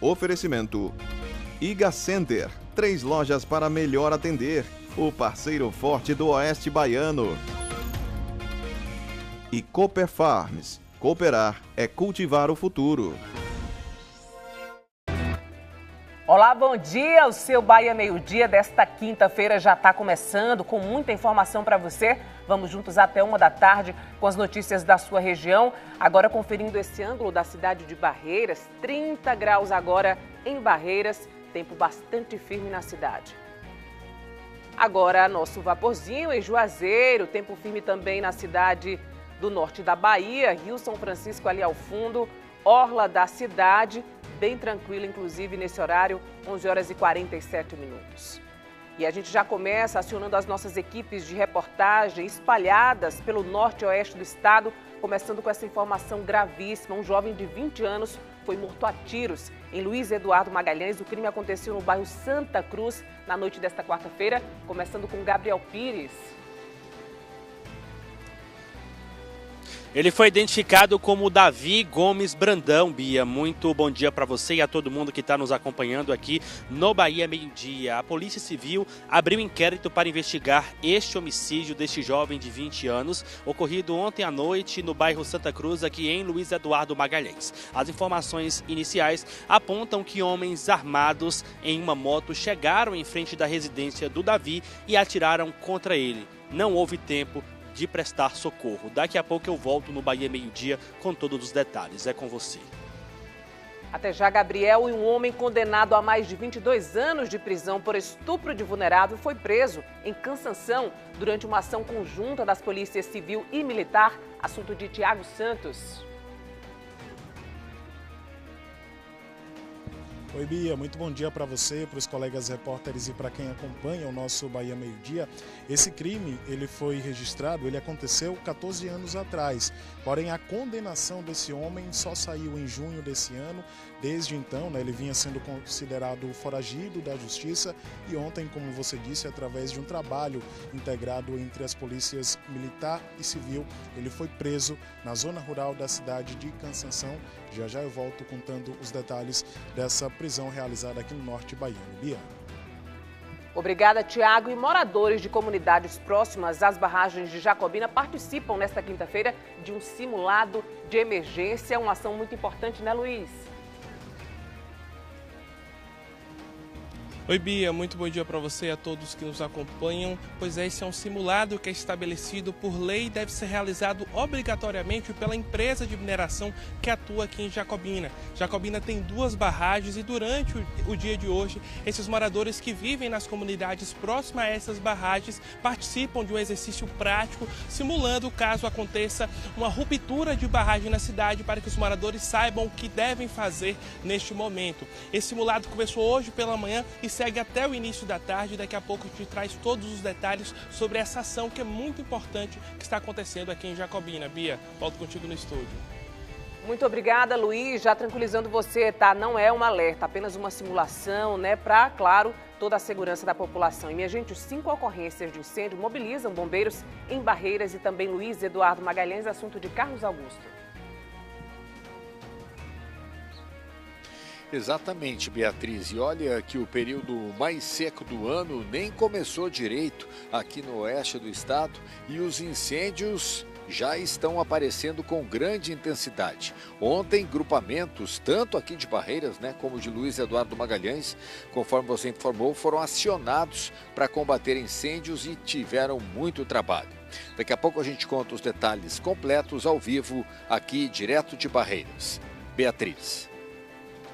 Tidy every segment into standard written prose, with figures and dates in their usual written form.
Oferecimento Iga Center, 3 lojas para melhor atender, o parceiro forte do Oeste Baiano. E Cooper Farms, cooperar é cultivar o futuro. Olá, bom dia! O seu Bahia Meio-Dia desta quinta-feira já está começando com muita informação para você. Vamos juntos até 1 da tarde com as notícias da sua região. Agora conferindo esse ângulo da cidade de Barreiras, 30 graus agora em Barreiras, tempo bastante firme na cidade. Agora nosso vaporzinho em Juazeiro, tempo firme também na cidade do norte da Bahia, Rio São Francisco ali ao fundo, orla da cidade, bem tranquilo, inclusive nesse horário, 11 horas e 47 minutos. E a gente já começa acionando as nossas equipes de reportagem espalhadas pelo norte e oeste do estado, começando com essa informação gravíssima. Um jovem de 20 anos foi morto a tiros em Luiz Eduardo Magalhães. O crime aconteceu no bairro Santa Cruz na noite desta quarta-feira, começando com Gabriel Pires. Ele foi identificado como Davi Gomes Brandão, Bia. Muito bom dia para você e a todo mundo que está nos acompanhando aqui no Bahia Meio-Dia. A Polícia Civil abriu inquérito para investigar este homicídio deste jovem de 20 anos, ocorrido ontem à noite no bairro Santa Cruz, aqui em Luiz Eduardo Magalhães. As informações iniciais apontam que homens armados em uma moto chegaram em frente da residência do Davi e atiraram contra ele. Não houve tempo de prestar socorro. Daqui a pouco eu volto no Bahia Meio-Dia com todos os detalhes. É com você. Até já, Gabriel. E um homem condenado a mais de 22 anos de prisão por estupro de vulnerável foi preso em Cansanção durante uma ação conjunta das polícias civil e militar. Assunto de Tiago Santos. Oi, Bia, muito bom dia para você, para os colegas repórteres e para quem acompanha o nosso Bahia Meio-Dia. Esse crime, ele foi registrado, ele aconteceu 14 anos atrás, porém a condenação desse homem só saiu em junho desse ano. Desde então, ele vinha sendo considerado foragido da justiça e ontem, como você disse, através de um trabalho integrado entre as polícias militar e civil, ele foi preso na zona rural da cidade de Cansanção. Já já eu volto contando os detalhes dessa prisão realizada aqui no norte baiano. Bia. Obrigada, Tiago. E moradores de comunidades próximas às barragens de Jacobina participam nesta quinta-feira de um simulado de emergência. Uma ação muito importante, né, Luiz? Oi, Bia, muito bom dia para você e a todos que nos acompanham. Pois é, esse é um simulado que é estabelecido por lei e deve ser realizado obrigatoriamente pela empresa de mineração que atua aqui em Jacobina. Jacobina tem 2 barragens e durante o dia de hoje, esses moradores que vivem nas comunidades próximas a essas barragens participam de um exercício prático, simulando caso aconteça uma ruptura de barragem na cidade para que os moradores saibam o que devem fazer neste momento. Esse simulado começou hoje pela manhã e segue até o início da tarde. Daqui a pouco a gente traz todos os detalhes sobre essa ação que é muito importante que está acontecendo aqui em Jacobina. Bia, volto contigo no estúdio. Muito obrigada, Luiz. Já tranquilizando você, tá? Não é um alerta, apenas uma simulação, né? Para, claro, toda a segurança da população. E, minha gente, os 5 ocorrências de incêndio mobilizam bombeiros em Barreiras e também Luiz Eduardo Magalhães, assunto de Carlos Augusto. Exatamente, Beatriz. E olha que o período mais seco do ano nem começou direito aqui no oeste do estado e os incêndios já estão aparecendo com grande intensidade. Ontem, grupamentos, tanto aqui de Barreiras, como de Luiz Eduardo Magalhães, conforme você informou, foram acionados para combater incêndios e tiveram muito trabalho. Daqui a pouco a gente conta os detalhes completos ao vivo aqui direto de Barreiras. Beatriz.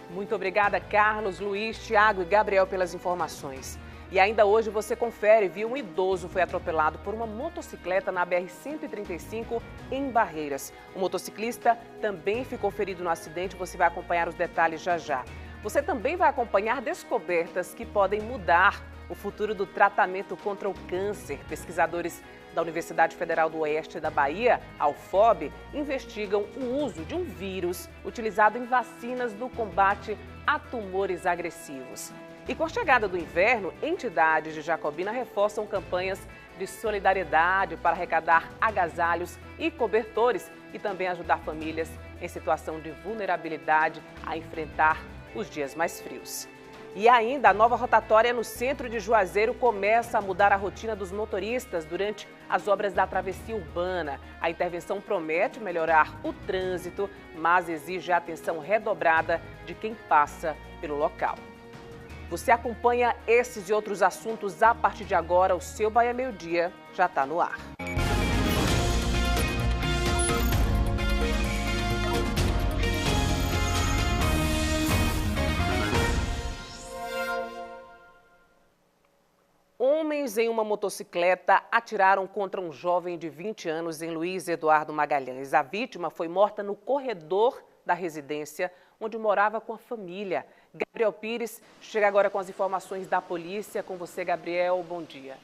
Muito obrigada, Carlos, Luiz, Tiago e Gabriel pelas informações. E ainda hoje você confere, viu? Um idoso foi atropelado por uma motocicleta na BR-135 em Barreiras. O motociclista também ficou ferido no acidente, você vai acompanhar os detalhes já já. Você também vai acompanhar descobertas que podem mudar o futuro do tratamento contra o câncer. Pesquisadores da Universidade Federal do Oeste da Bahia, a UFOB, investigam o uso de um vírus utilizado em vacinas no combate a tumores agressivos. E com a chegada do inverno, entidades de Jacobina reforçam campanhas de solidariedade para arrecadar agasalhos e cobertores e também ajudar famílias em situação de vulnerabilidade a enfrentar os dias mais frios. E ainda, a nova rotatória no centro de Juazeiro começa a mudar a rotina dos motoristas durante as obras da travessia urbana. A intervenção promete melhorar o trânsito, mas exige a atenção redobrada de quem passa pelo local. Você acompanha esses e outros assuntos a partir de agora. O seu Bahia Meio Dia já está no ar. Homens em uma motocicleta atiraram contra um jovem de 20 anos em Luiz Eduardo Magalhães. A vítima foi morta no corredor da residência onde morava com a família. Gabriel Pires chega agora com as informações da polícia. Com você, Gabriel, bom dia.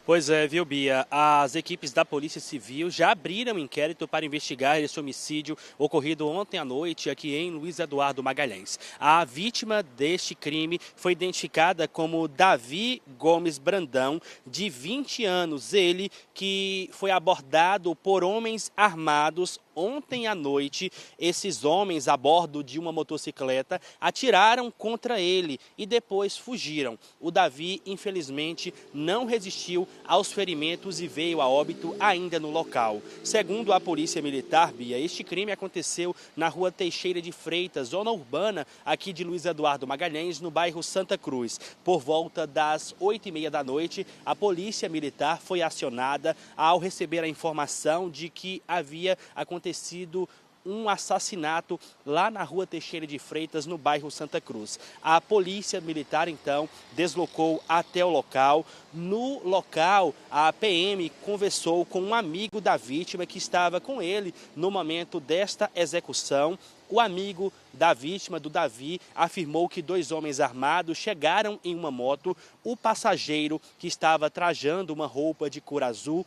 Pois é, viu, Bia? As equipes da Polícia Civil já abriram inquérito para investigar esse homicídio ocorrido ontem à noite aqui em Luiz Eduardo Magalhães. A vítima deste crime foi identificada como Davi Gomes Brandão, de 20 anos. Ele que foi abordado por homens armados ontem à noite. Esses homens, a bordo de uma motocicleta, atiraram contra ele e depois fugiram. O Davi, infelizmente, não resistiu aos ferimentos e veio a óbito ainda no local. Segundo a Polícia Militar, Bia, este crime aconteceu na rua Teixeira de Freitas, zona urbana aqui de Luiz Eduardo Magalhães, no bairro Santa Cruz. Por volta das 8h30 da noite, a Polícia Militar foi acionada ao receber a informação de que havia acontecido um assassinato lá na rua Teixeira de Freitas, no bairro Santa Cruz. A Polícia Militar, então, deslocou até o local. No local, a PM conversou com um amigo da vítima que estava com ele no momento desta execução. O amigo da vítima, do Davi, afirmou que 2 homens armados chegaram em uma moto. O passageiro, que estava trajando uma roupa de cor azul,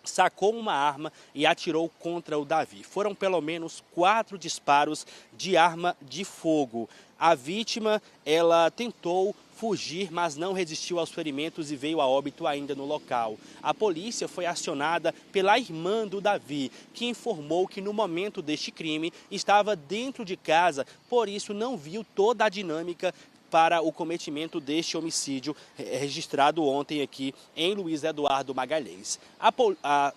sacou uma arma e atirou contra o Davi. Foram pelo menos 4 disparos de arma de fogo. A vítima, ela tentou fugir, mas não resistiu aos ferimentos e veio a óbito ainda no local. A polícia foi acionada pela irmã do Davi, que informou que no momento deste crime estava dentro de casa, por isso não viu toda a dinâmica para o cometimento deste homicídio registrado ontem aqui em Luiz Eduardo Magalhães.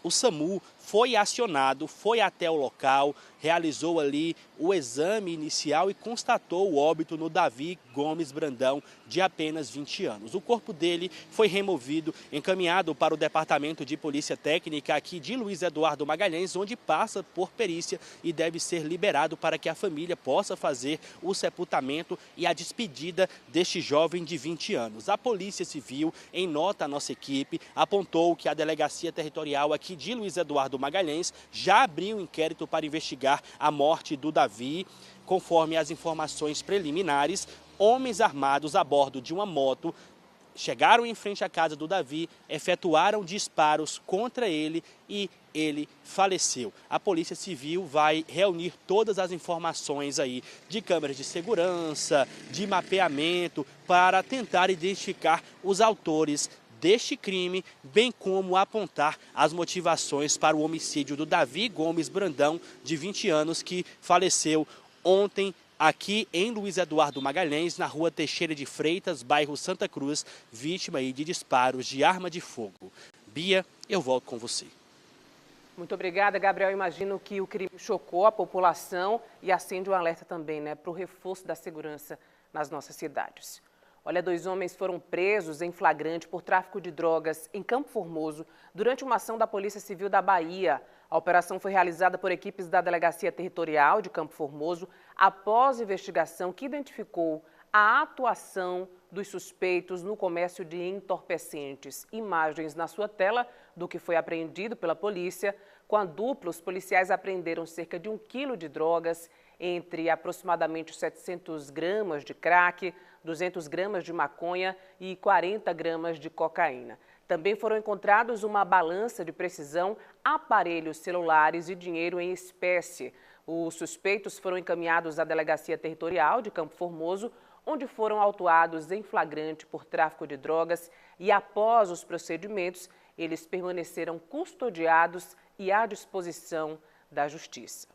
O SAMU foi acionado, foi até o local, realizou ali o exame inicial e constatou o óbito no Davi Gomes Brandão, de apenas 20 anos. O corpo dele foi removido, encaminhado para o Departamento de Polícia Técnica aqui de Luiz Eduardo Magalhães, onde passa por perícia e deve ser liberado para que a família possa fazer o sepultamento e a despedida deste jovem de 20 anos. A Polícia Civil, em nota à nossa equipe, apontou que a Delegacia Territorial aqui de Luiz Eduardo Magalhães já abriu um inquérito para investigar a morte do Davi. Conforme as informações preliminares, homens armados a bordo de uma moto chegaram em frente à casa do Davi, efetuaram disparos contra ele e ele faleceu. A Polícia Civil vai reunir todas as informações aí de câmeras de segurança, de mapeamento, para tentar identificar os autores deste crime, bem como apontar as motivações para o homicídio do Davi Gomes Brandão, de 20 anos, que faleceu ontem aqui em Luiz Eduardo Magalhães, na rua Teixeira de Freitas, bairro Santa Cruz, vítima aí de disparos de arma de fogo. Bia, eu volto com você. Muito obrigada, Gabriel. Imagino que o crime chocou a população e acende um alerta também, para o reforço da segurança nas nossas cidades. Olha, 2 homens foram presos em flagrante por tráfico de drogas em Campo Formoso durante uma ação da Polícia Civil da Bahia. A operação foi realizada por equipes da Delegacia Territorial de Campo Formoso após investigação que identificou a atuação dos suspeitos no comércio de entorpecentes. Imagens na sua tela do que foi apreendido pela polícia. Com a dupla, os policiais apreenderam cerca de 1 quilo de drogas, entre aproximadamente 700 gramas de crack, 200 gramas de maconha e 40 gramas de cocaína. Também foram encontrados uma balança de precisão, aparelhos celulares e dinheiro em espécie. Os suspeitos foram encaminhados à Delegacia Territorial de Campo Formoso, onde foram autuados em flagrante por tráfico de drogas e, após os procedimentos, eles permaneceram custodiados e à disposição da Justiça.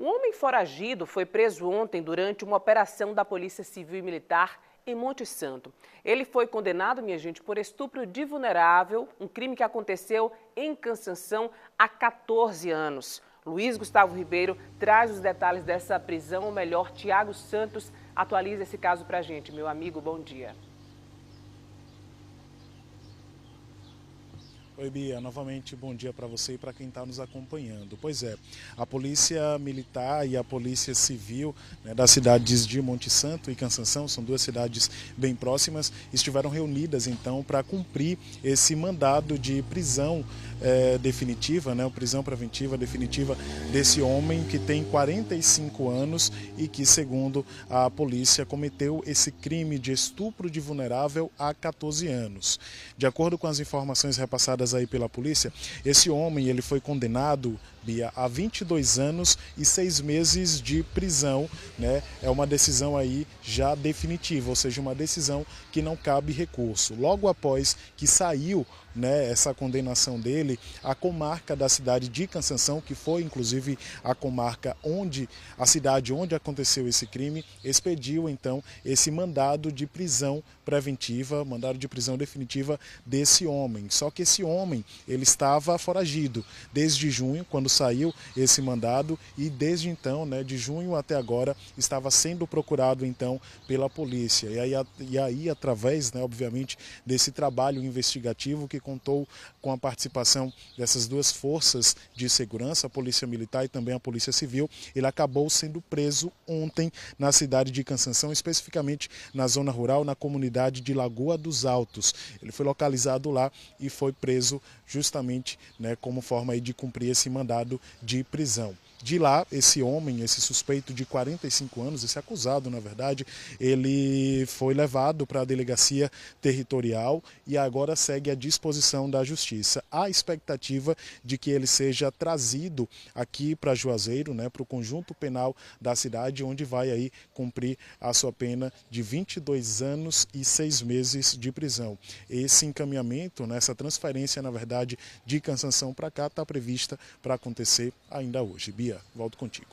Um homem foragido foi preso ontem durante uma operação da Polícia Civil e Militar em Monte Santo. Ele foi condenado, minha gente, por estupro de vulnerável, um crime que aconteceu em Cansanção há 14 anos. Luiz Gustavo Ribeiro traz os detalhes dessa prisão, ou melhor, Tiago Santos atualiza esse caso pra gente. Meu amigo, bom dia. Oi, Bia, novamente bom dia para você e para quem está nos acompanhando. Pois é, a Polícia Militar e a Polícia Civil, né, das cidades de Monte Santo e Cansanção, são duas cidades bem próximas, estiveram reunidas então para cumprir esse mandado de prisão definitiva, né, prisão preventiva definitiva desse homem que tem 45 anos e que, segundo a polícia, cometeu esse crime de estupro de vulnerável há 14 anos. De acordo com as informações repassadas aí pela polícia, esse homem ele foi condenado, Bia, a 22 anos e 6 meses de prisão, né? É uma decisão aí já definitiva, ou seja, uma decisão que não cabe recurso. Logo após que saiu, né, essa condenação dele, a comarca da cidade de Cansanção, que foi inclusive a comarca a cidade onde aconteceu esse crime, expediu então esse mandado de prisão preventiva, mandado de prisão definitiva desse homem. Só que esse homem, ele estava foragido desde junho, quando saiu esse mandado, e desde então, né, de junho até agora, estava sendo procurado então pela polícia. E aí através, né, obviamente, desse trabalho investigativo que contou com a participação dessas duas forças de segurança, a Polícia Militar e também a Polícia Civil, ele acabou sendo preso ontem na cidade de Cansanção, especificamente na zona rural, na comunidade de Lagoa dos Altos. Ele foi localizado lá e foi preso justamente, né, como forma aí de cumprir esse mandado de prisão. De lá, esse homem, esse suspeito de 45 anos, esse acusado, na verdade, ele foi levado para a delegacia territorial e agora segue à disposição da Justiça. Há expectativa de que ele seja trazido aqui para Juazeiro, né, para o conjunto penal da cidade, onde vai aí cumprir a sua pena de 22 anos e 6 meses de prisão. Esse encaminhamento, né, essa transferência, na verdade, de Cansanção para cá, está prevista para acontecer ainda hoje. Bia, volto contigo.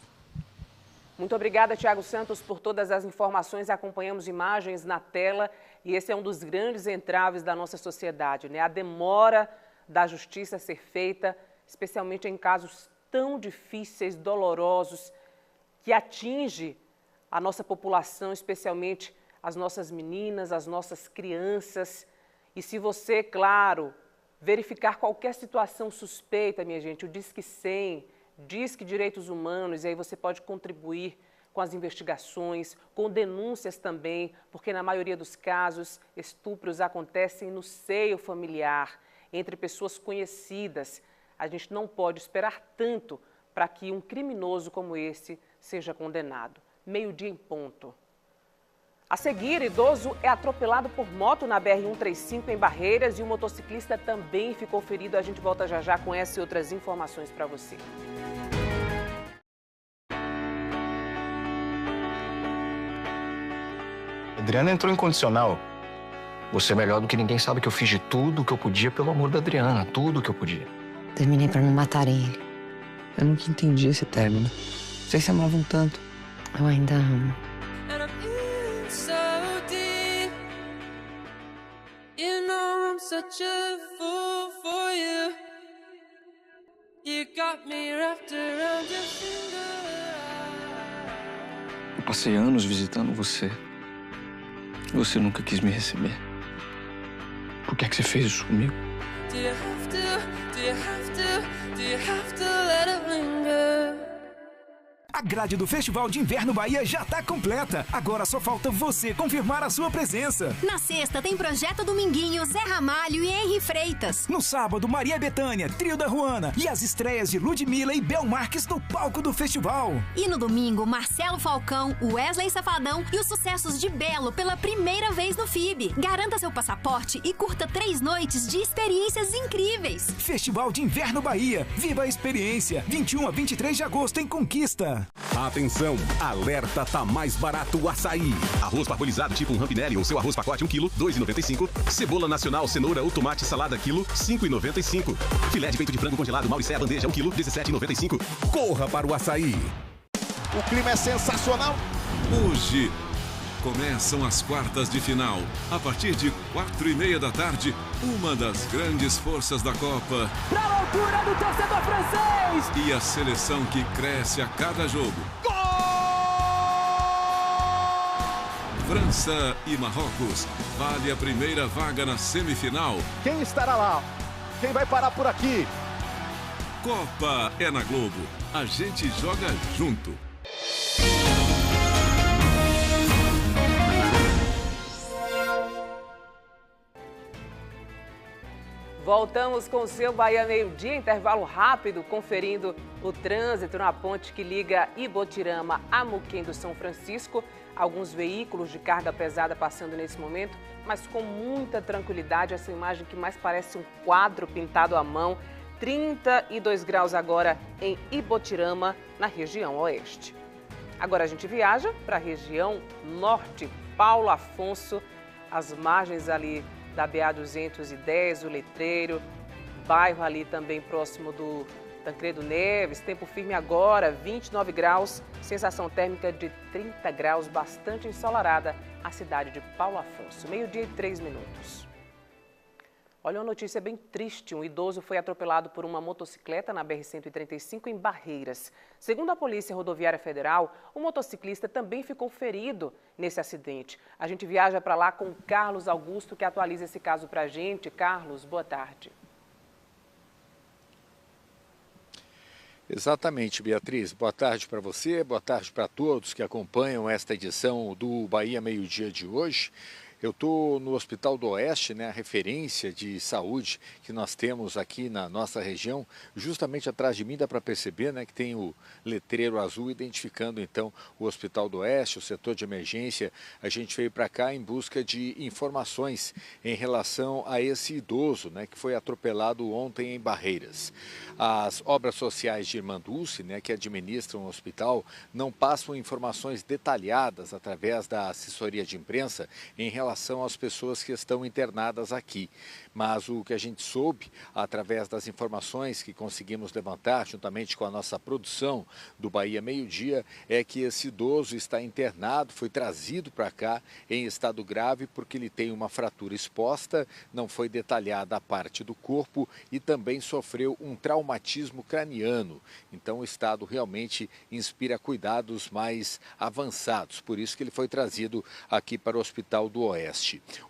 Muito obrigada, Tiago Santos, por todas as informações. Acompanhamos imagens na tela e esse é um dos grandes entraves da nossa sociedade, né? A demora da justiça ser feita, especialmente em casos tão difíceis, dolorosos, que atinge a nossa população, especialmente as nossas meninas, as nossas crianças. E se você, claro, verificar qualquer situação suspeita, minha gente, o Disque 100, Disque Direitos Humanos, e aí você pode contribuir com as investigações, com denúncias também, porque na maioria dos casos, estupros acontecem no seio familiar, entre pessoas conhecidas. A gente não pode esperar tanto para que um criminoso como esse seja condenado. 12:00 em ponto. A seguir, idoso é atropelado por moto na BR-135 em Barreiras e o motociclista também ficou ferido. A gente volta já já com essa e outras informações para você. Adriana entrou incondicional. Você é melhor do que ninguém, sabe que eu fiz de tudo o que eu podia pelo amor da Adriana, tudo o que eu podia. Terminei pra não matarem ele. Eu nunca entendi esse término. Vocês se amavam tanto. Eu ainda amo. Eu passei anos visitando você. E você nunca quis me receber. Por que é que você fez isso comigo? A grade do Festival de Inverno Bahia já tá completa. Agora só falta você confirmar a sua presença. Na sexta tem Projeto Dominguinho, Zé Ramalho e Henri Freitas. No sábado, Maria Bethânia, Trio da Ruana e as estreias de Ludmilla e Bel Marques no palco do festival. E no domingo, Marcelo Falcão, Wesley Safadão e os sucessos de Belo pela primeira vez no FIB. Garanta seu passaporte e curta 3 noites de experiências incríveis. Festival de Inverno Bahia. Viva a experiência. 21 a 23 de agosto em Conquista. Atenção, alerta, tá mais barato o açaí. Arroz parbolizado tipo um Rampinelli ou seu arroz pacote 1 kg, R$ 2,95. Cebola nacional, cenoura ou tomate salada quilo, R$ 5,95. Filé de peito de frango congelado Mauricéia bandeja 1 kg, R$ 17,95. Corra para o açaí. O clima é sensacional. Hoje começam as quartas de final. A partir de 4h30 da tarde, uma das grandes forças da Copa. Pra loucura do torcedor francês! E a seleção que cresce a cada jogo. Gol! França e Marrocos. Vale a primeira vaga na semifinal. Quem estará lá? Quem vai parar por aqui? Copa é na Globo. A gente joga junto. Voltamos com o seu Bahia Meio-Dia, intervalo rápido, conferindo o trânsito na ponte que liga Ibotirama a Muquem do São Francisco. Alguns veículos de carga pesada passando nesse momento, mas com muita tranquilidade. Essa imagem que mais parece um quadro pintado à mão. 32 graus agora em Ibotirama, na região oeste. Agora a gente viaja para a região norte, Paulo Afonso, as margens ali da BA-210, o Letreiro, bairro ali também próximo do Tancredo Neves. Tempo firme agora, 29 graus, sensação térmica de 30 graus, bastante ensolarada a cidade de Paulo Afonso. 12h03. Olha uma notícia bem triste, um idoso foi atropelado por uma motocicleta na BR-135 em Barreiras. Segundo a Polícia Rodoviária Federal, o motociclista também ficou ferido nesse acidente. A gente viaja para lá com o Carlos Augusto, que atualiza esse caso para a gente. Carlos, boa tarde. Exatamente, Beatriz. Boa tarde para você, boa tarde para todos que acompanham esta edição do Bahia Meio-Dia de hoje. Eu estou no Hospital do Oeste, né, a referência de saúde que nós temos aqui na nossa região. Justamente atrás de mim dá para perceber, né, que tem o letreiro azul identificando então o Hospital do Oeste, o setor de emergência. A gente veio para cá em busca de informações em relação a esse idoso, né, que foi atropelado ontem em Barreiras. As obras sociais de Irmã Dulce, né, que administram o hospital, não passam informações detalhadas através da assessoria de imprensa em relação às pessoas que estão internadas aqui. Mas o que a gente soube, através das informações que conseguimos levantar, juntamente com a nossa produção do Bahia Meio-Dia, é que esse idoso está internado, foi trazido para cá em estado grave porque ele tem uma fratura exposta, não foi detalhada a parte do corpo e também sofreu um traumatismo craniano. Então o estado realmente inspira cuidados mais avançados, por isso que ele foi trazido aqui para o Hospital do Oeste.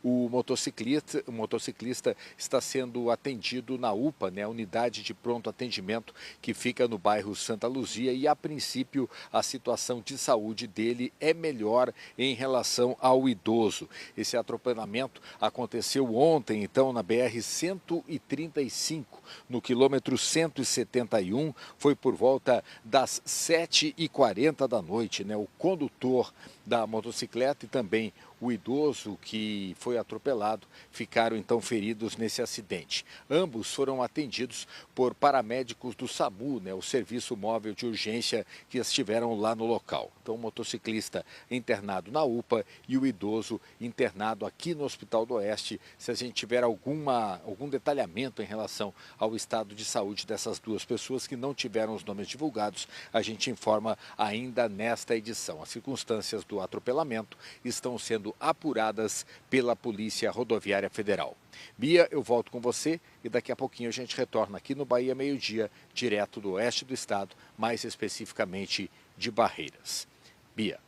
O motociclista está sendo atendido na UPA, né, a unidade de pronto atendimento que fica no bairro Santa Luzia, e a princípio a situação de saúde dele é melhor em relação ao idoso. Esse atropelamento aconteceu ontem, então, na BR-135, no quilômetro 171, foi por volta das 7h40 da noite, né? O condutor da motocicleta e também o idoso que foi atropelado ficaram então feridos nesse acidente. Ambos foram atendidos por paramédicos do SAMU, né, o Serviço Móvel de Urgência, que estiveram lá no local. Então o motociclista internado na UPA e o idoso internado aqui no Hospital do Oeste. Se a gente tiver algum detalhamento em relação ao estado de saúde dessas duas pessoas que não tiveram os nomes divulgados, a gente informa ainda nesta edição. As circunstâncias do atropelamento estão sendo apuradas pela Polícia Rodoviária Federal. Bia, eu volto com você e daqui a pouquinho a gente retorna aqui no Bahia Meio-Dia, direto do oeste do estado, mais especificamente de Barreiras. Bia.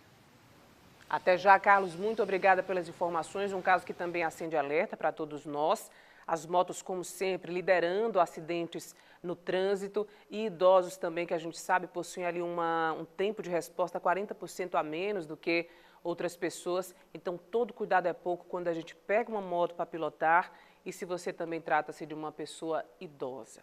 Até já, Carlos. Muito obrigada pelas informações. Um caso que também acende alerta para todos nós. As motos, como sempre, liderando acidentes no trânsito, e idosos também, que a gente sabe possuem ali um tempo de resposta 40% a menos do que outras pessoas. Então, todo cuidado é pouco quando a gente pega uma moto para pilotar, e se você também trata-se de uma pessoa idosa.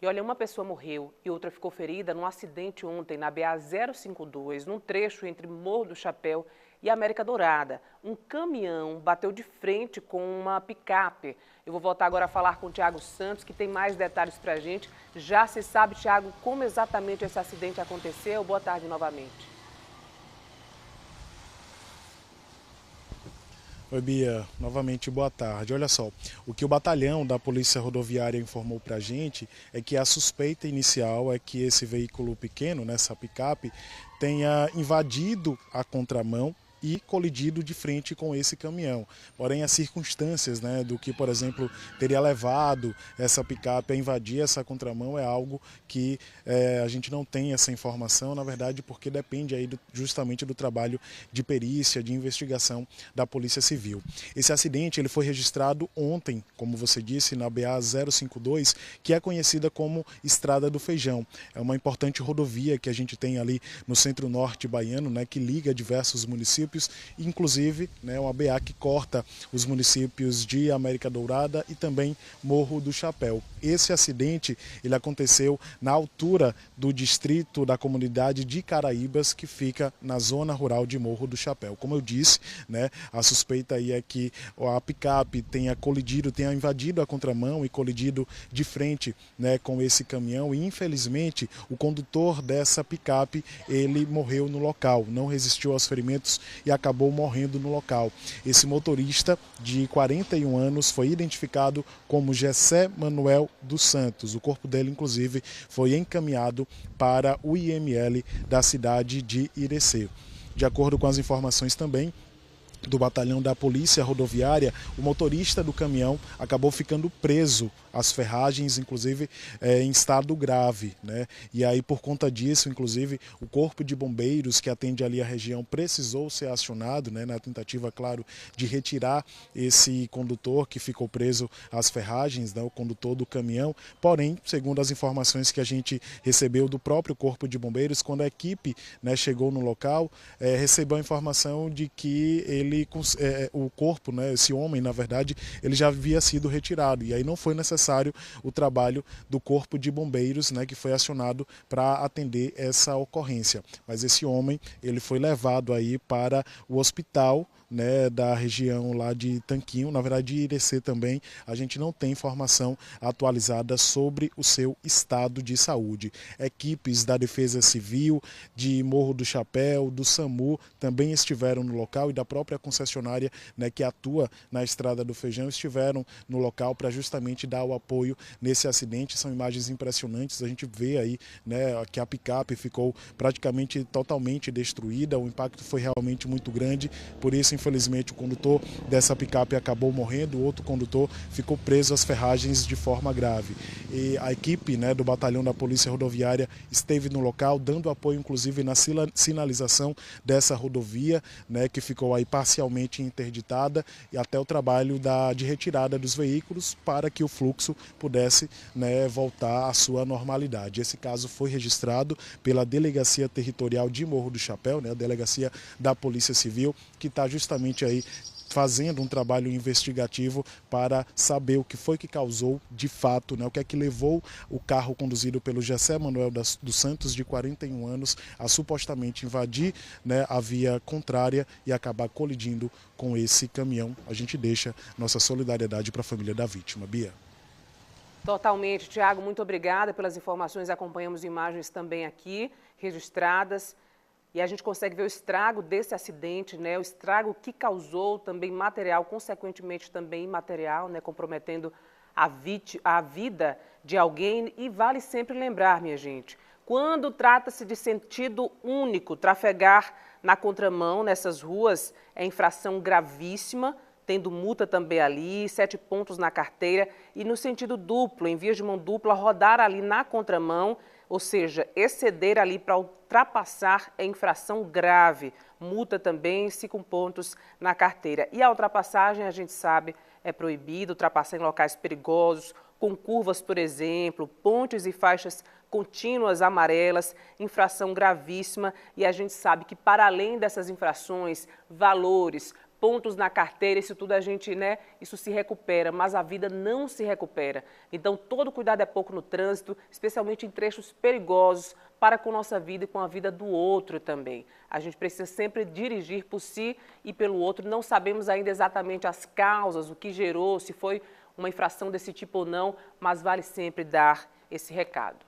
E olha, uma pessoa morreu e outra ficou ferida num acidente ontem na BA-052, num trecho entre Morro do Chapéu e América Dourada. Um caminhão bateu de frente com uma picape. Eu vou voltar agora a falar com o Tiago Santos, que tem mais detalhes para a gente. Já se sabe, Tiago, como exatamente esse acidente aconteceu? Boa tarde novamente. Oi, Bia, novamente boa tarde. Olha só, o que o batalhão da Polícia Rodoviária informou para a gente é que a suspeita inicial é que esse veículo pequeno, essa picape, tenha invadido a contramão e colidido de frente com esse caminhão. Porém, as circunstâncias do que, por exemplo, teria levado essa picape a invadir essa contramão é algo que a gente não tem essa informação, na verdade, porque depende aí justamente do trabalho de perícia, de investigação da Polícia Civil. Esse acidente ele foi registrado ontem, como você disse, na BA 052, que é conhecida como Estrada do Feijão. É uma importante rodovia que a gente tem ali no centro-norte baiano, que liga diversos municípios, inclusive uma BA que corta os municípios de América Dourada e também Morro do Chapéu. Esse acidente ele aconteceu na altura do distrito da comunidade de Caraíbas, que fica na zona rural de Morro do Chapéu. Como eu disse, a suspeita aí é que a picape tenha invadido a contramão e colidido de frente com esse caminhão, e infelizmente o condutor dessa picape ele morreu no local, não resistiu aos ferimentos e acabou morrendo no local. Esse motorista de 41 anos foi identificado como Gessé Manuel dos Santos. O corpo dele, inclusive, foi encaminhado para o IML da cidade de Irecê. De acordo com as informações também do batalhão da Polícia Rodoviária, o motorista do caminhão acabou ficando preso às ferragens, inclusive em estado grave, E aí, por conta disso, inclusive, o Corpo de Bombeiros que atende ali a região precisou ser acionado, na tentativa, claro, de retirar esse condutor que ficou preso às ferragens, o condutor do caminhão. Porém, segundo as informações que a gente recebeu do próprio Corpo de Bombeiros, quando a equipe chegou no local, recebeu a informação de que o corpo, esse homem, na verdade, ele já havia sido retirado, e aí não foi necessário o trabalho do Corpo de Bombeiros, que foi acionado para atender essa ocorrência. Mas esse homem, ele foi levado aí para o hospital da região lá de Tanquinho, na verdade de Irecê também. A gente não tem informação atualizada sobre o seu estado de saúde. Equipes da Defesa Civil, de Morro do Chapéu, do SAMU também estiveram no local, e da própria concessionária que atua na Estrada do Feijão estiveram no local para justamente dar o apoio nesse acidente. São imagens impressionantes, a gente vê aí que a picape ficou praticamente totalmente destruída, o impacto foi realmente muito grande, por isso infelizmente o condutor dessa picape acabou morrendo, o outro condutor ficou preso às ferragens de forma grave. E a equipe do batalhão da Polícia Rodoviária esteve no local, dando apoio inclusive na sinalização dessa rodovia, que ficou aí parcialmente interditada, e até o trabalho de retirada dos veículos para que o fluxo pudesse voltar à sua normalidade. Esse caso foi registrado pela Delegacia Territorial de Morro do Chapéu, a Delegacia da Polícia Civil, que está justamente aí fazendo um trabalho investigativo para saber o que foi que causou de fato, o que é que levou o carro conduzido pelo Gessé Manuel dos Santos, de 41 anos, a supostamente invadir a via contrária e acabar colidindo com esse caminhão. A gente deixa nossa solidariedade para a família da vítima. Bia. Totalmente, Tiago, muito obrigada pelas informações. Acompanhamos imagens também aqui, registradas. E a gente consegue ver o estrago desse acidente, o estrago que causou, também material, consequentemente também imaterial, comprometendo a vida de alguém. E vale sempre lembrar, minha gente, quando trata-se de sentido único, trafegar na contramão nessas ruas é infração gravíssima, tendo multa também ali, 7 pontos na carteira, e no sentido duplo, em vias de mão dupla, rodar ali na contramão, ou seja, exceder ali para ultrapassar é infração grave. Multa também, 5 pontos na carteira. E a ultrapassagem, a gente sabe, é proibido, ultrapassar em locais perigosos, com curvas, por exemplo, pontes e faixas contínuas amarelas, infração gravíssima. E a gente sabe que, para além dessas infrações, valores, pontos na carteira, isso tudo a gente, isso se recupera, mas a vida não se recupera. Então, todo cuidado é pouco no trânsito, especialmente em trechos perigosos, para com nossa vida e com a vida do outro também. A gente precisa sempre dirigir por si e pelo outro. Não sabemos ainda exatamente as causas, o que gerou, se foi uma infração desse tipo ou não, mas vale sempre dar esse recado.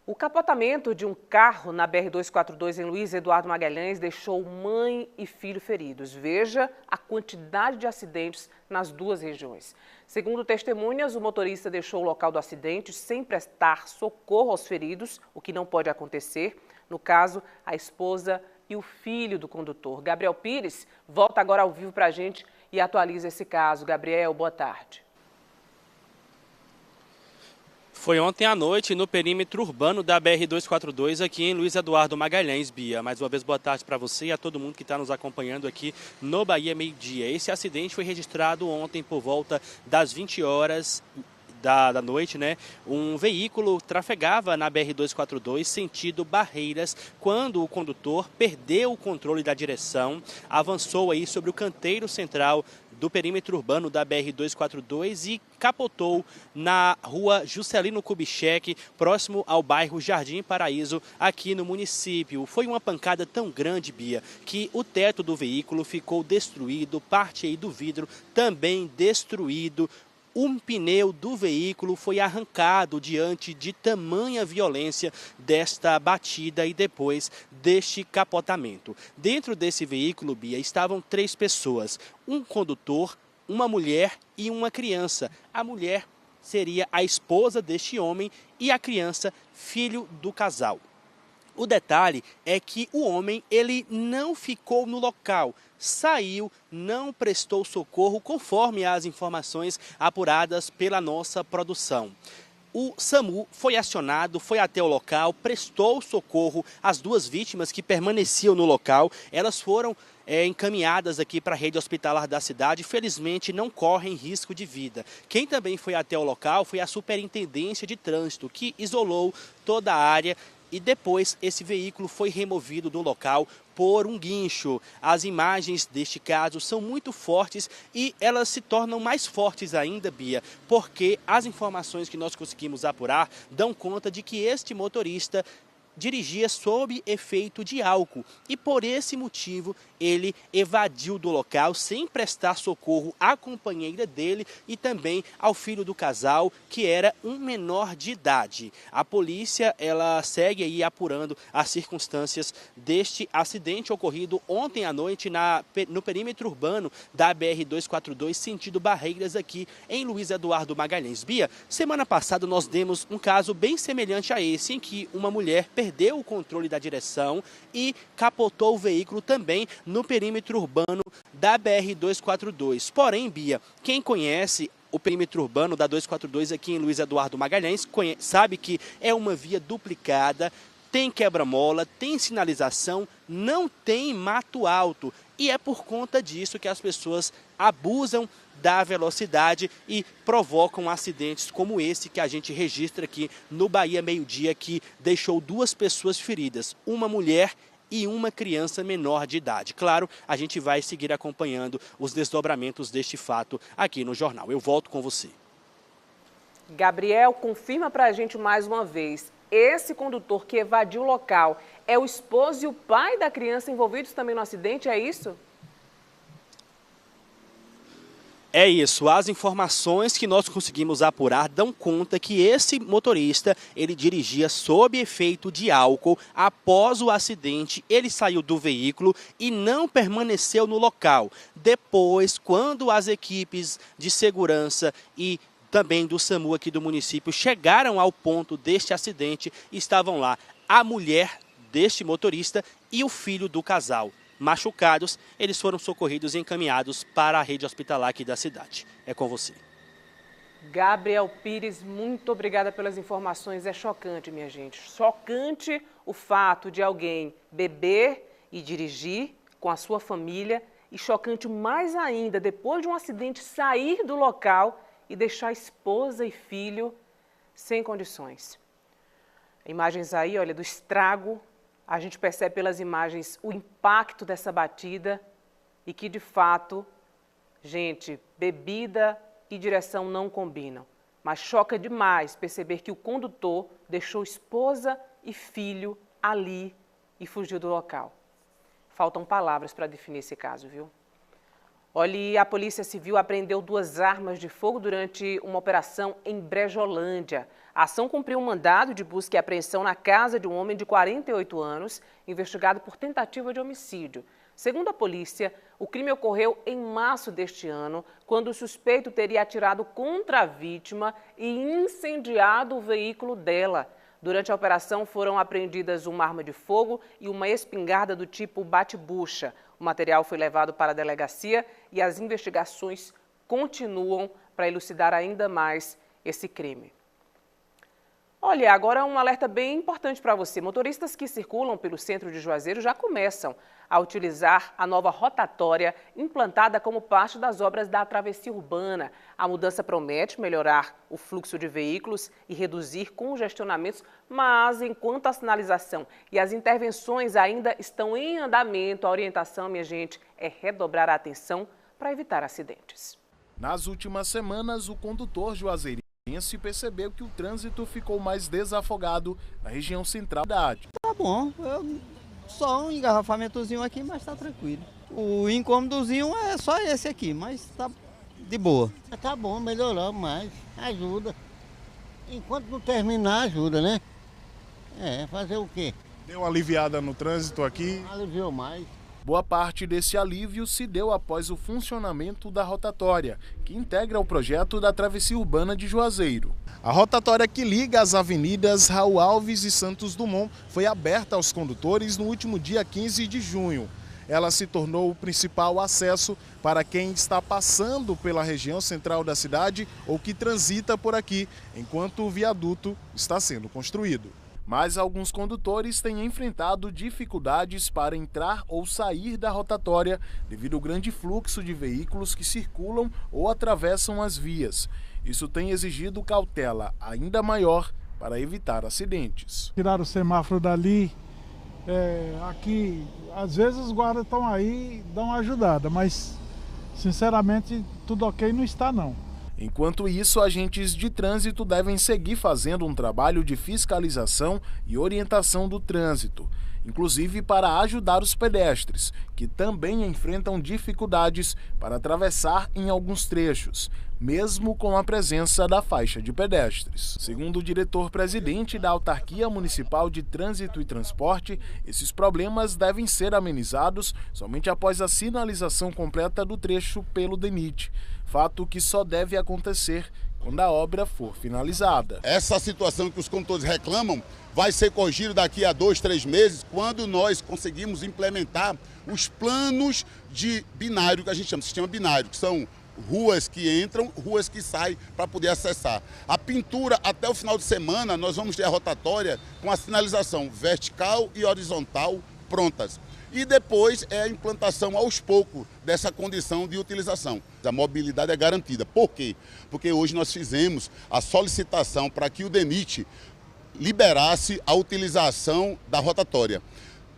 O capotamento de um carro na BR-242 em Luiz Eduardo Magalhães deixou mãe e filho feridos. Veja a quantidade de acidentes nas duas regiões. Segundo testemunhas, o motorista deixou o local do acidente sem prestar socorro aos feridos, o que não pode acontecer. No caso, a esposa e o filho do condutor. Gabriel Pires volta agora ao vivo para a gente e atualiza esse caso. Gabriel, boa tarde. Foi ontem à noite no perímetro urbano da BR-242 aqui em Luiz Eduardo Magalhães, Bia. Mais uma vez, boa tarde para você e a todo mundo que está nos acompanhando aqui no Bahia Meio Dia. Esse acidente foi registrado ontem por volta das 20 horas da noite, né? Um veículo trafegava na BR-242 sentido Barreiras quando o condutor perdeu o controle da direção, avançou aí sobre o canteiro central do perímetro urbano da BR-242 e capotou na rua Juscelino Kubitschek, próximo ao bairro Jardim Paraíso, aqui no município. Foi uma pancada tão grande, Bia, que o teto do veículo ficou destruído, parte aí do vidro também destruído. Um pneu do veículo foi arrancado diante de tamanha violência desta batida e depois deste capotamento. Dentro desse veículo, Bia, estavam 3 pessoas, um condutor, uma mulher e uma criança. A mulher seria a esposa deste homem e a criança, filho do casal. O detalhe é que o homem ele não ficou no local, saiu, não prestou socorro, conforme as informações apuradas pela nossa produção. O SAMU foi acionado, foi até o local, prestou socorro às 2 vítimas que permaneciam no local. Elas foram encaminhadas aqui para a rede hospitalar da cidade, felizmente não correm risco de vida. Quem também foi até o local foi a Superintendência de Trânsito, que isolou toda a área. E depois esse veículo foi removido do local por um guincho. As imagens deste caso são muito fortes e elas se tornam mais fortes ainda, Bia, porque as informações que nós conseguimos apurar dão conta de que este motorista dirigia sob efeito de álcool e por esse motivo ele evadiu do local sem prestar socorro à companheira dele e também ao filho do casal, que era um menor de idade. A polícia ela segue aí apurando as circunstâncias deste acidente ocorrido ontem à noite no perímetro urbano da BR-242 sentido Barreiras aqui em Luiz Eduardo Magalhães. Bia, semana passada nós demos um caso bem semelhante a esse, em que uma mulher perdeu o controle da direção e capotou o veículo também no perímetro urbano da BR-242. Porém, Bia, quem conhece o perímetro urbano da 242 aqui em Luiz Eduardo Magalhães sabe que é uma via duplicada, tem quebra-mola, tem sinalização, não tem mato alto. E é por conta disso que as pessoas abusam da velocidade e provocam acidentes como esse que a gente registra aqui no Bahia Meio Dia, que deixou 2 pessoas feridas, uma mulher e uma criança menor de idade. Claro, a gente vai seguir acompanhando os desdobramentos deste fato aqui no jornal. Eu volto com você. Gabriel, confirma pra gente mais uma vez, esse condutor que evadiu o local é o esposo e o pai da criança envolvidos também no acidente, é isso? É isso, as informações que nós conseguimos apurar dão conta que esse motorista, ele dirigia sob efeito de álcool. Após o acidente, ele saiu do veículo e não permaneceu no local. Depois, quando as equipes de segurança e também do SAMU aqui do município chegaram ao ponto deste acidente, estavam lá a mulher deste motorista e o filho do casal. Machucados, eles foram socorridos e encaminhados para a rede hospitalar aqui da cidade. É com você. Gabriel Pires, muito obrigada pelas informações. É chocante, minha gente. Chocante o fato de alguém beber e dirigir com a sua família. E chocante mais ainda, depois de um acidente, sair do local e deixar esposa e filho sem condições. Imagens aí, olha, do estrago. A gente percebe pelas imagens o impacto dessa batida e que, de fato, gente, bebida e direção não combinam. Mas choca demais perceber que o condutor deixou esposa e filho ali e fugiu do local. Faltam palavras para definir esse caso, viu? Olha, a Polícia Civil apreendeu 2 armas de fogo durante uma operação em Brejolândia. A ação cumpriu um mandado de busca e apreensão na casa de um homem de 48 anos, investigado por tentativa de homicídio. Segundo a polícia, o crime ocorreu em março deste ano, quando o suspeito teria atirado contra a vítima e incendiado o veículo dela. Durante a operação foram apreendidas uma arma de fogo e uma espingarda do tipo bate-bucha. O material foi levado para a delegacia e as investigações continuam para elucidar ainda mais esse crime. Olha, agora um alerta bem importante para você. Motoristas que circulam pelo centro de Juazeiro já começam a utilizar a nova rotatória implantada como parte das obras da travessia urbana. A mudança promete melhorar o fluxo de veículos e reduzir congestionamentos, mas enquanto a sinalização e as intervenções ainda estão em andamento, a orientação, minha gente, é redobrar a atenção para evitar acidentes. Nas últimas semanas, o condutor juazeirense percebeu que o trânsito ficou mais desafogado na região central da cidade. Tá bom, só um engarrafamentozinho aqui, mas tá tranquilo. O incômodozinho é só esse aqui, mas tá de boa. Tá bom, melhorou mais, ajuda. Enquanto não terminar, ajuda, né? Fazer o quê? Deu uma aliviada no trânsito aqui? Aliviou mais. Boa parte desse alívio se deu após o funcionamento da rotatória, que integra o projeto da travessia urbana de Juazeiro. A rotatória que liga as avenidas Raul Alves e Santos Dumont foi aberta aos condutores no último dia 15 de junho. Ela se tornou o principal acesso para quem está passando pela região central da cidade ou que transita por aqui, enquanto o viaduto está sendo construído. Mas alguns condutores têm enfrentado dificuldades para entrar ou sair da rotatória devido ao grande fluxo de veículos que circulam ou atravessam as vias. Isso tem exigido cautela ainda maior para evitar acidentes. Tirar o semáforo dali, aqui, às vezes os guardas estão aí, dão uma ajudada, mas sinceramente tudo ok não está não. Enquanto isso, agentes de trânsito devem seguir fazendo um trabalho de fiscalização e orientação do trânsito, inclusive para ajudar os pedestres, que também enfrentam dificuldades para atravessar em alguns trechos, mesmo com a presença da faixa de pedestres. Segundo o diretor-presidente da Autarquia Municipal de Trânsito e Transporte, esses problemas devem ser amenizados somente após a sinalização completa do trecho pelo DENIT, fato que só deve acontecer quando a obra for finalizada. Essa situação que os condutores reclamam vai ser corrigida daqui a 2, 3 meses, quando nós conseguimos implementar os planos de binário, que a gente chama de sistema binário, que são ruas que entram, ruas que saem para poder acessar. A pintura, até o final de semana, nós vamos ter a rotatória com a sinalização vertical e horizontal prontas. E depois é a implantação aos poucos dessa condição de utilização. A mobilidade é garantida. Por quê? Porque hoje nós fizemos a solicitação para que o DENIT liberasse a utilização da rotatória.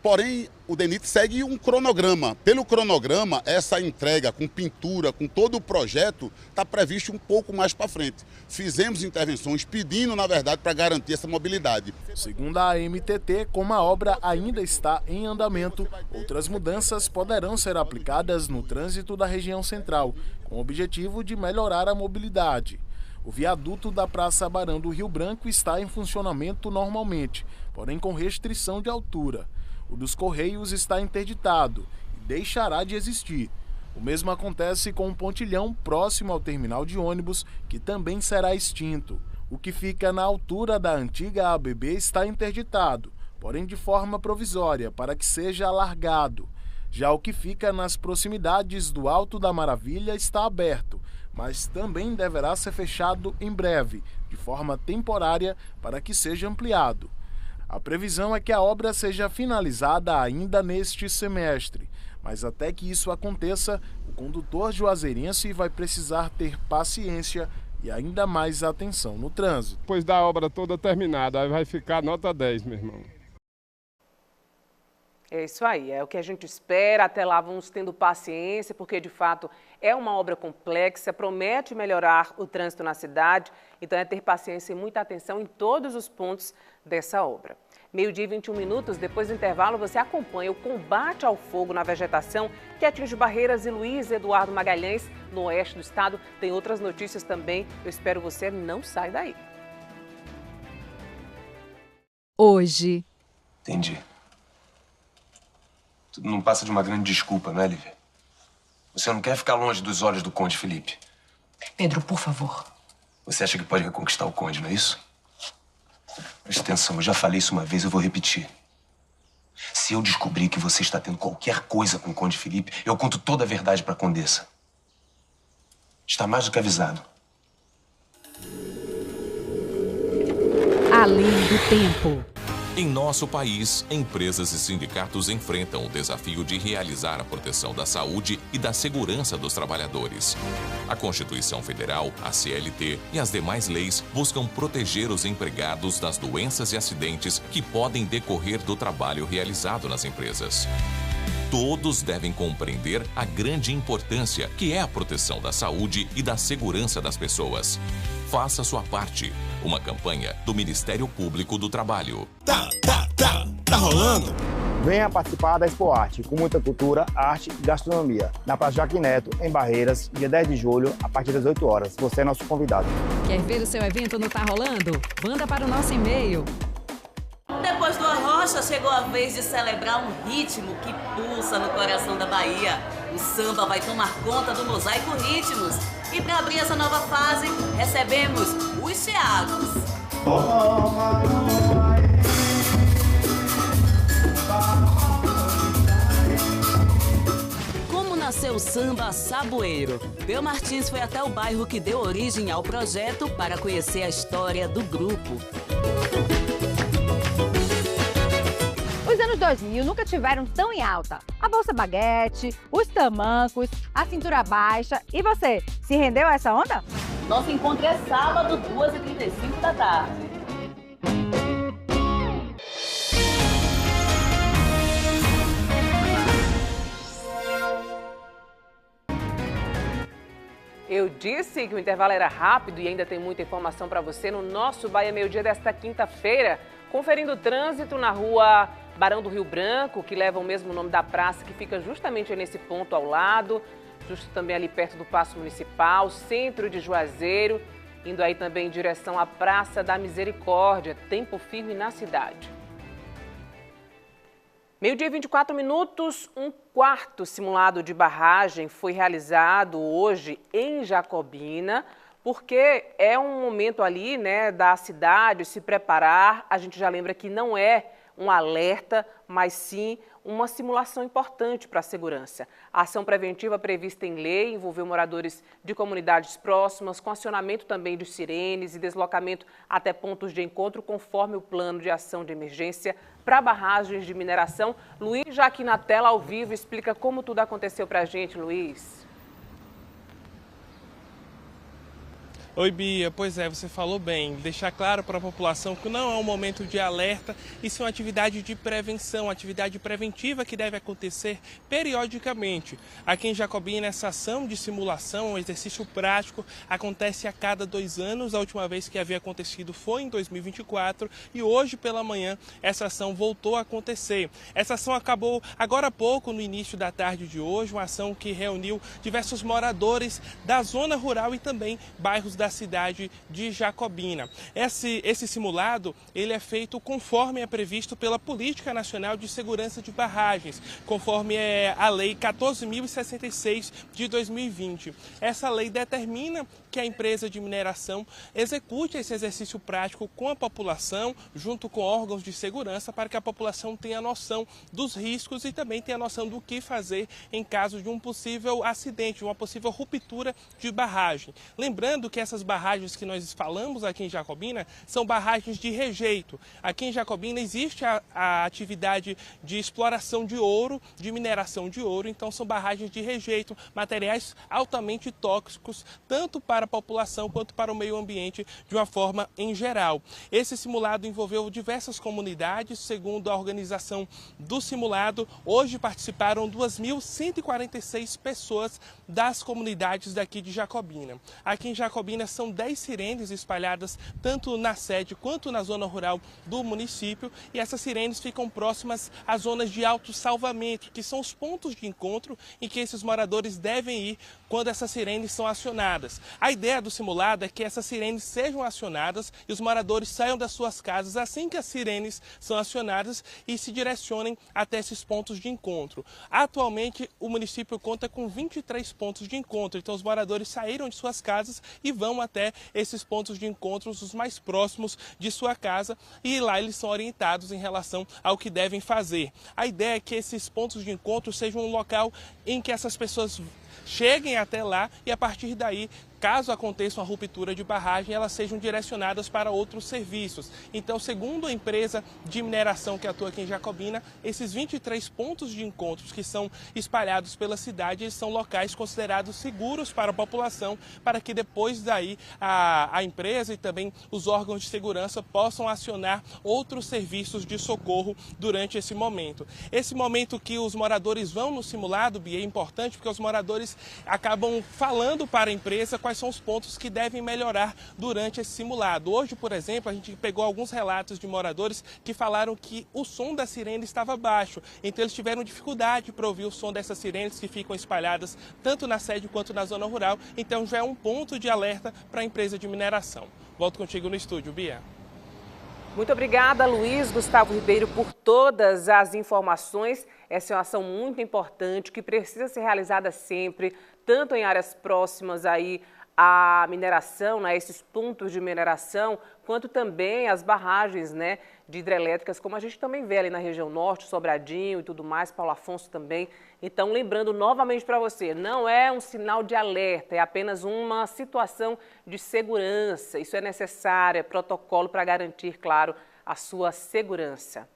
Porém, o DENIT segue um cronograma. Pelo cronograma, essa entrega com pintura, com todo o projeto, está previsto um pouco mais para frente. Fizemos intervenções pedindo, na verdade, para garantir essa mobilidade. Segundo a AMTT, como a obra ainda está em andamento, outras mudanças poderão ser aplicadas no trânsito da região central, com o objetivo de melhorar a mobilidade. O viaduto da Praça Barão do Rio Branco está em funcionamento normalmente, porém com restrição de altura. O dos Correios está interditado e deixará de existir. O mesmo acontece com o pontilhão próximo ao terminal de ônibus, que também será extinto. O que fica na altura da antiga ABB está interditado, porém de forma provisória, para que seja alargado. Já o que fica nas proximidades do Alto da Maravilha está aberto, mas também deverá ser fechado em breve, de forma temporária, para que seja ampliado. A previsão é que a obra seja finalizada ainda neste semestre, mas até que isso aconteça, o condutor juazeirense vai precisar ter paciência e ainda mais atenção no trânsito. Depois da obra toda terminada, aí vai ficar nota 10, meu irmão. É isso aí, é o que a gente espera. Até lá vamos tendo paciência, porque de fato é uma obra complexa, promete melhorar o trânsito na cidade, então é ter paciência e muita atenção em todos os pontos dessa obra. 12h21, depois do intervalo você acompanha o combate ao fogo na vegetação que atinge Barreiras e Luiz Eduardo Magalhães, no oeste do estado. Tem outras notícias também, eu espero você não saia daí. Hoje. Entendi. Tudo não passa de uma grande desculpa, não é, Lívia? Você não quer ficar longe dos olhos do Conde Felipe. Pedro, por favor. Você acha que pode reconquistar o Conde, não é isso? Preste atenção, eu já falei isso uma vez, eu vou repetir. Se eu descobrir que você está tendo qualquer coisa com o Conde Felipe, eu conto toda a verdade para a Condessa. Está mais do que avisado. Além do tempo. Em nosso país, empresas e sindicatos enfrentam o desafio de realizar a proteção da saúde e da segurança dos trabalhadores. A Constituição Federal, a CLT e as demais leis buscam proteger os empregados das doenças e acidentes que podem decorrer do trabalho realizado nas empresas. Todos devem compreender a grande importância que é a proteção da saúde e da segurança das pessoas. Faça sua parte. Uma campanha do Ministério Público do Trabalho. Tá rolando? Venha participar da Expo Arte, com muita cultura, arte e gastronomia. Na Praça Joaquim Neto, em Barreiras, dia 10 de julho, a partir das 8 horas. Você é nosso convidado. Quer ver o seu evento no Tá Rolando? Manda para o nosso e-mail. Depois do Arrocha, chegou a vez de celebrar um ritmo que pulsa no coração da Bahia. O samba vai tomar conta do Mosaico Ritmos. E para abrir essa nova fase, recebemos os Thiagos. Como nasceu o samba saboeiro? Bel Martins foi até o bairro que deu origem ao projeto para conhecer a história do grupo. Os anos 2000 nunca tiveram tão em alta. A bolsa baguete, os tamancos, a cintura baixa. E você, se rendeu a essa onda? Nosso encontro é sábado, 2h35 da tarde. Eu disse que o intervalo era rápido e ainda tem muita informação para você no nosso Bahia Meio Dia desta quinta-feira. Conferindo o trânsito na rua Barão do Rio Branco, que leva o mesmo nome da praça, que fica justamente nesse ponto ao lado, justo também ali perto do Paço Municipal, centro de Juazeiro, indo aí também em direção à Praça da Misericórdia, tempo firme na cidade. 12h24, um quarto simulado de barragem foi realizado hoje em Jacobina, porque é um momento ali, né, da cidade se preparar. A gente já lembra que não é um alerta, mas sim uma simulação importante para a segurança. A ação preventiva prevista em lei envolveu moradores de comunidades próximas, com acionamento também de sirenes e deslocamento até pontos de encontro, conforme o plano de ação de emergência para barragens de mineração. Luiz, já aqui na tela, ao vivo, explica como tudo aconteceu para a gente, Luiz. Oi, Bia. Pois é, você falou bem. Deixar claro para a população que não é um momento de alerta, isso é uma atividade de prevenção, uma atividade preventiva que deve acontecer periodicamente. Aqui em Jacobina, essa ação de simulação, um exercício prático, acontece a cada 2 anos. A última vez que havia acontecido foi em 2024 e hoje pela manhã essa ação voltou a acontecer. Essa ação acabou agora há pouco, no início da tarde de hoje, uma ação que reuniu diversos moradores da zona rural e também bairros da cidade de Jacobina. Esse simulado ele é feito conforme é previsto pela Política Nacional de Segurança de Barragens, conforme é a Lei 14.066 de 2020. Essa lei determina que a empresa de mineração execute esse exercício prático com a população, junto com órgãos de segurança, para que a população tenha noção dos riscos e também tenha noção do que fazer em caso de um possível acidente, de uma possível ruptura de barragem. Lembrando que essas barragens que nós falamos aqui em Jacobina são barragens de rejeito. Aqui em Jacobina existe a atividade de exploração de ouro, de mineração de ouro, então são barragens de rejeito, materiais altamente tóxicos, tanto para a população quanto para o meio ambiente de uma forma em geral. Esse simulado envolveu diversas comunidades. Segundo a organização do simulado, hoje participaram 2.146 pessoas das comunidades daqui de Jacobina. Aqui em Jacobina são 10 sirenes espalhadas tanto na sede quanto na zona rural do município, e essas sirenes ficam próximas às zonas de autossalvamento, que são os pontos de encontro em que esses moradores devem ir quando essas sirenes são acionadas. A ideia do simulado é que essas sirenes sejam acionadas e os moradores saiam das suas casas assim que as sirenes são acionadas e se direcionem até esses pontos de encontro. Atualmente, o município conta com 23 pontos de encontro, então os moradores saíram de suas casas e vão até esses pontos de encontro, os mais próximos de sua casa, e lá eles são orientados em relação ao que devem fazer. A ideia é que esses pontos de encontro sejam um local em que essas pessoas cheguem até lá e, a partir daí, caso aconteça uma ruptura de barragem, elas sejam direcionadas para outros serviços. Então, segundo a empresa de mineração que atua aqui em Jacobina, esses 23 pontos de encontros que são espalhados pela cidade, eles são locais considerados seguros para a população, para que depois daí a empresa e também os órgãos de segurança possam acionar outros serviços de socorro durante esse momento. Esse momento que os moradores vão no simulado, Bia, é importante porque os moradores acabam falando para a empresa quais são os pontos que devem melhorar durante esse simulado. Hoje, por exemplo, a gente pegou alguns relatos de moradores que falaram que o som da sirene estava baixo, então eles tiveram dificuldade para ouvir o som dessas sirenes que ficam espalhadas tanto na sede quanto na zona rural, então já é um ponto de alerta para a empresa de mineração. Volto contigo no estúdio, Bia. Muito obrigada, Luiz Gustavo Ribeiro, por todas as informações. Essa é uma ação muito importante que precisa ser realizada sempre, tanto em áreas próximas aí à mineração, né, esses pontos de mineração, quanto também as barragens, né, de hidrelétricas, como a gente também vê ali na região norte, Sobradinho e tudo mais, Paulo Afonso também. Então, lembrando novamente para você, não é um sinal de alerta, é apenas uma situação de segurança. Isso é necessário, é protocolo para garantir, claro, a sua segurança.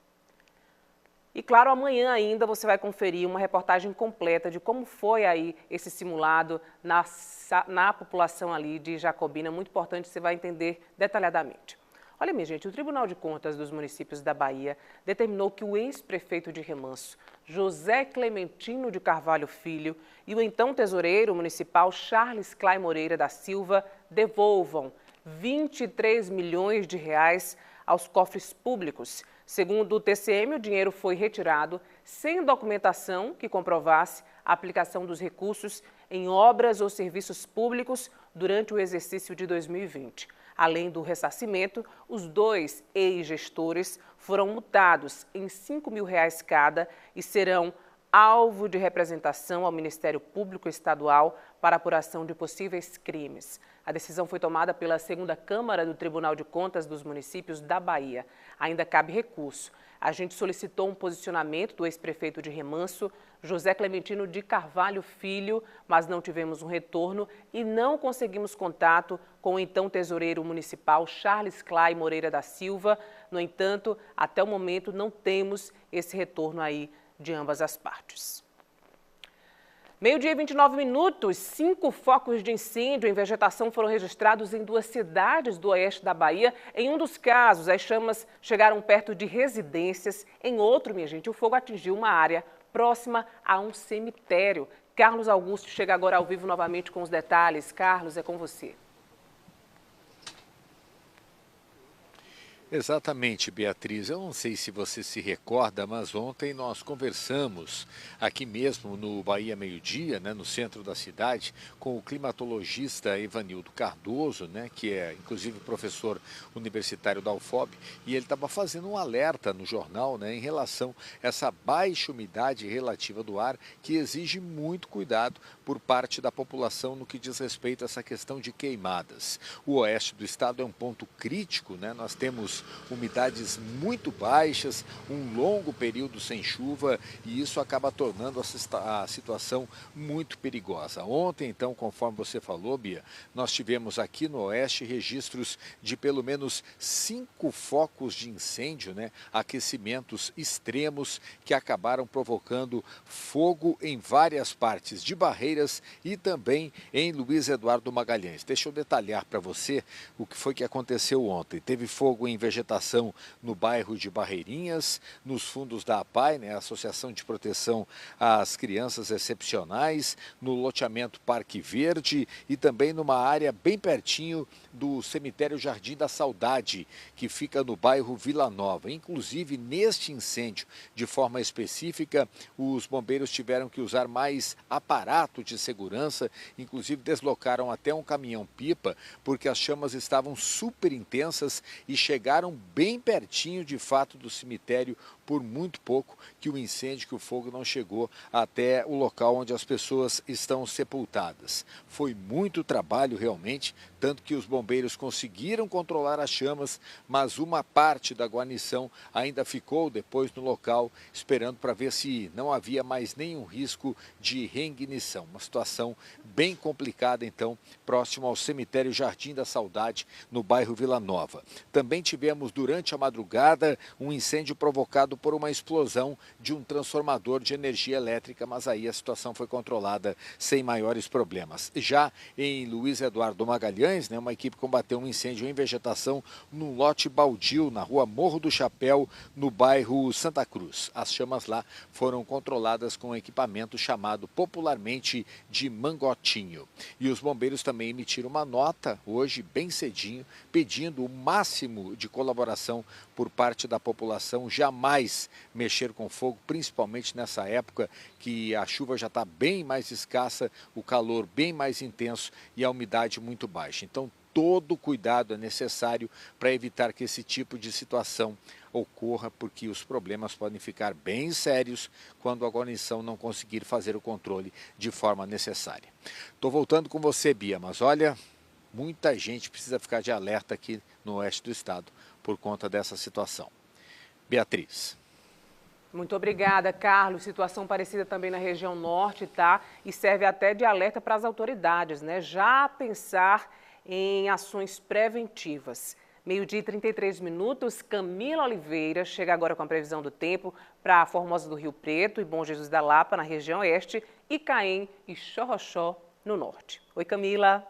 E claro, amanhã ainda você vai conferir uma reportagem completa de como foi aí esse simulado na população ali de Jacobina. Muito importante, você vai entender detalhadamente. Olha, minha gente, o Tribunal de Contas dos Municípios da Bahia determinou que o ex-prefeito de Remanso, José Clementino de Carvalho Filho, e o então tesoureiro municipal Charles Clay Moreira da Silva devolvam 23 milhões de reais aos cofres públicos. Segundo o TCM, o dinheiro foi retirado sem documentação que comprovasse a aplicação dos recursos em obras ou serviços públicos durante o exercício de 2020. Além do ressarcimento, os dois ex-gestores foram multados em R$5 mil cada e serão alvo de representação ao Ministério Público Estadual para apuração de possíveis crimes. A decisão foi tomada pela 2ª Câmara do Tribunal de Contas dos Municípios da Bahia. Ainda cabe recurso. A gente solicitou um posicionamento do ex-prefeito de Remanso, José Clementino de Carvalho Filho, mas não tivemos um retorno e não conseguimos contato com o então tesoureiro municipal Charles Clay Moreira da Silva. No entanto, até o momento não temos esse retorno aí de ambas as partes. Meio-dia e 29 minutos, 5 focos de incêndio em vegetação foram registrados em 2 cidades do oeste da Bahia. Em um dos casos, as chamas chegaram perto de residências. Em outro, minha gente, o fogo atingiu uma área próxima a um cemitério. Carlos Augusto chega agora ao vivo novamente com os detalhes. Carlos, é com você. Exatamente, Beatriz. Eu não sei se você se recorda, mas ontem nós conversamos aqui mesmo no Bahia Meio-Dia, né, no centro da cidade, com o climatologista Evanildo Cardoso, né, que é inclusive professor universitário da UFOB, e ele estava fazendo um alerta no jornal, né, em relação a essa baixa umidade relativa do ar, que exige muito cuidado por parte da população no que diz respeito a essa questão de queimadas. O oeste do estado é um ponto crítico, né? Nós temos umidades muito baixas, um longo período sem chuva e isso acaba tornando a situação muito perigosa. Ontem, então, conforme você falou, Bia, nós tivemos aqui no Oeste registros de pelo menos 5 focos de incêndio, né? Aquecimentos extremos que acabaram provocando fogo em várias partes de Barreiras e também em Luiz Eduardo Magalhães. Deixa eu detalhar para você o que foi que aconteceu ontem. Teve fogo em vegetação no bairro de Barreirinhas, nos fundos da APAI, né? Associação de Proteção às Crianças Excepcionais, no loteamento Parque Verde e também numa área bem pertinho do cemitério Jardim da Saudade, que fica no bairro Vila Nova. Inclusive, neste incêndio, de forma específica, os bombeiros tiveram que usar mais aparato de segurança, inclusive deslocaram até um caminhão-pipa, porque as chamas estavam super intensas e chegaram bem pertinho, de fato, do cemitério, por muito pouco que o incêndio, que o fogo não chegou até o local onde as pessoas estão sepultadas. Foi muito trabalho realmente, tanto que os bombeiros conseguiram controlar as chamas, mas uma parte da guarnição ainda ficou depois no local, esperando para ver se não havia mais nenhum risco de reignição. Uma situação bem complicada, então, próximo ao cemitério Jardim da Saudade, no bairro Vila Nova. Também tivemos, durante a madrugada, um incêndio provocado por uma explosão de um transformador de energia elétrica, mas aí a situação foi controlada sem maiores problemas. Já em Luiz Eduardo Magalhães, né, uma equipe combateu um incêndio em vegetação num lote baldio na rua Morro do Chapéu, no bairro Santa Cruz. As chamas lá foram controladas com um equipamento chamado popularmente de mangotinho. E os bombeiros também emitiram uma nota hoje, bem cedinho, pedindo o máximo de colaboração por parte da população, jamais mexer com fogo, principalmente nessa época que a chuva já está bem mais escassa, o calor bem mais intenso e a umidade muito baixa. Então, todo cuidado é necessário para evitar que esse tipo de situação ocorra, porque os problemas podem ficar bem sérios quando a guarnição não conseguir fazer o controle de forma necessária. Estou voltando com você, Bia, mas olha, muita gente precisa ficar de alerta aqui no oeste do estado por conta dessa situação. Beatriz. Muito obrigada, Carlos. Situação parecida também na região norte, tá? E serve até de alerta para as autoridades, né? Já pensar em ações preventivas. 12h33, Camila Oliveira chega agora com a previsão do tempo para Formosa do Rio Preto e Bom Jesus da Lapa, na região oeste, e Caém e Xorroxó, no norte. Oi, Camila.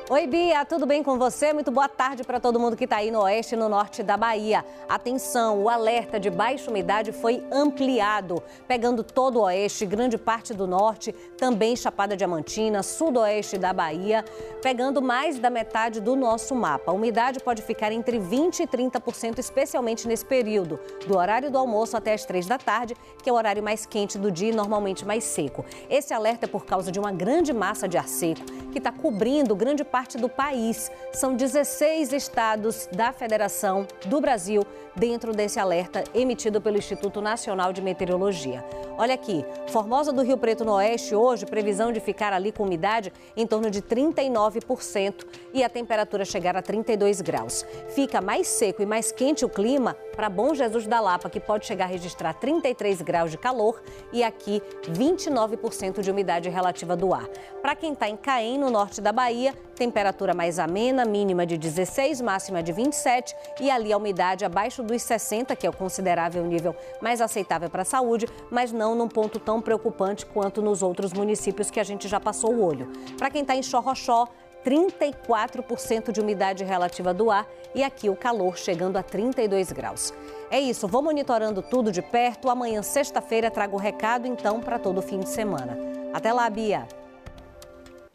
Oi, Bia, tudo bem com você? Muito boa tarde para todo mundo que está aí no oeste e no norte da Bahia. Atenção, o alerta de baixa umidade foi ampliado, pegando todo o oeste, grande parte do norte, também Chapada Diamantina, sudoeste da Bahia, pegando mais da metade do nosso mapa. A umidade pode ficar entre 20% e 30%, especialmente nesse período, do horário do almoço até as 3 da tarde, que é o horário mais quente do dia e normalmente mais seco. Esse alerta é por causa de uma grande massa de ar seco que está cobrindo grande parte do país. São 16 estados da Federação do Brasil dentro desse alerta emitido pelo Instituto Nacional de Meteorologia. Olha aqui, Formosa do Rio Preto no oeste hoje, previsão de ficar ali com umidade em torno de 39% e a temperatura chegar a 32 graus. Fica mais seco e mais quente o clima para Bom Jesus da Lapa, que pode chegar a registrar 33 graus de calor e aqui 29% de umidade relativa do ar. Para quem está em Caém, no norte da Bahia, temperatura mais amena, mínima de 16, máxima de 27 e ali a umidade abaixo dos 60, que é o considerável nível mais aceitável para a saúde, mas não num ponto tão preocupante quanto nos outros municípios que a gente já passou o olho. Para quem está em Xorroxó, 34% de umidade relativa do ar e aqui o calor chegando a 32 graus. É isso, vou monitorando tudo de perto. Amanhã, sexta-feira, trago o recado então para todo o fim de semana. Até lá, Bia.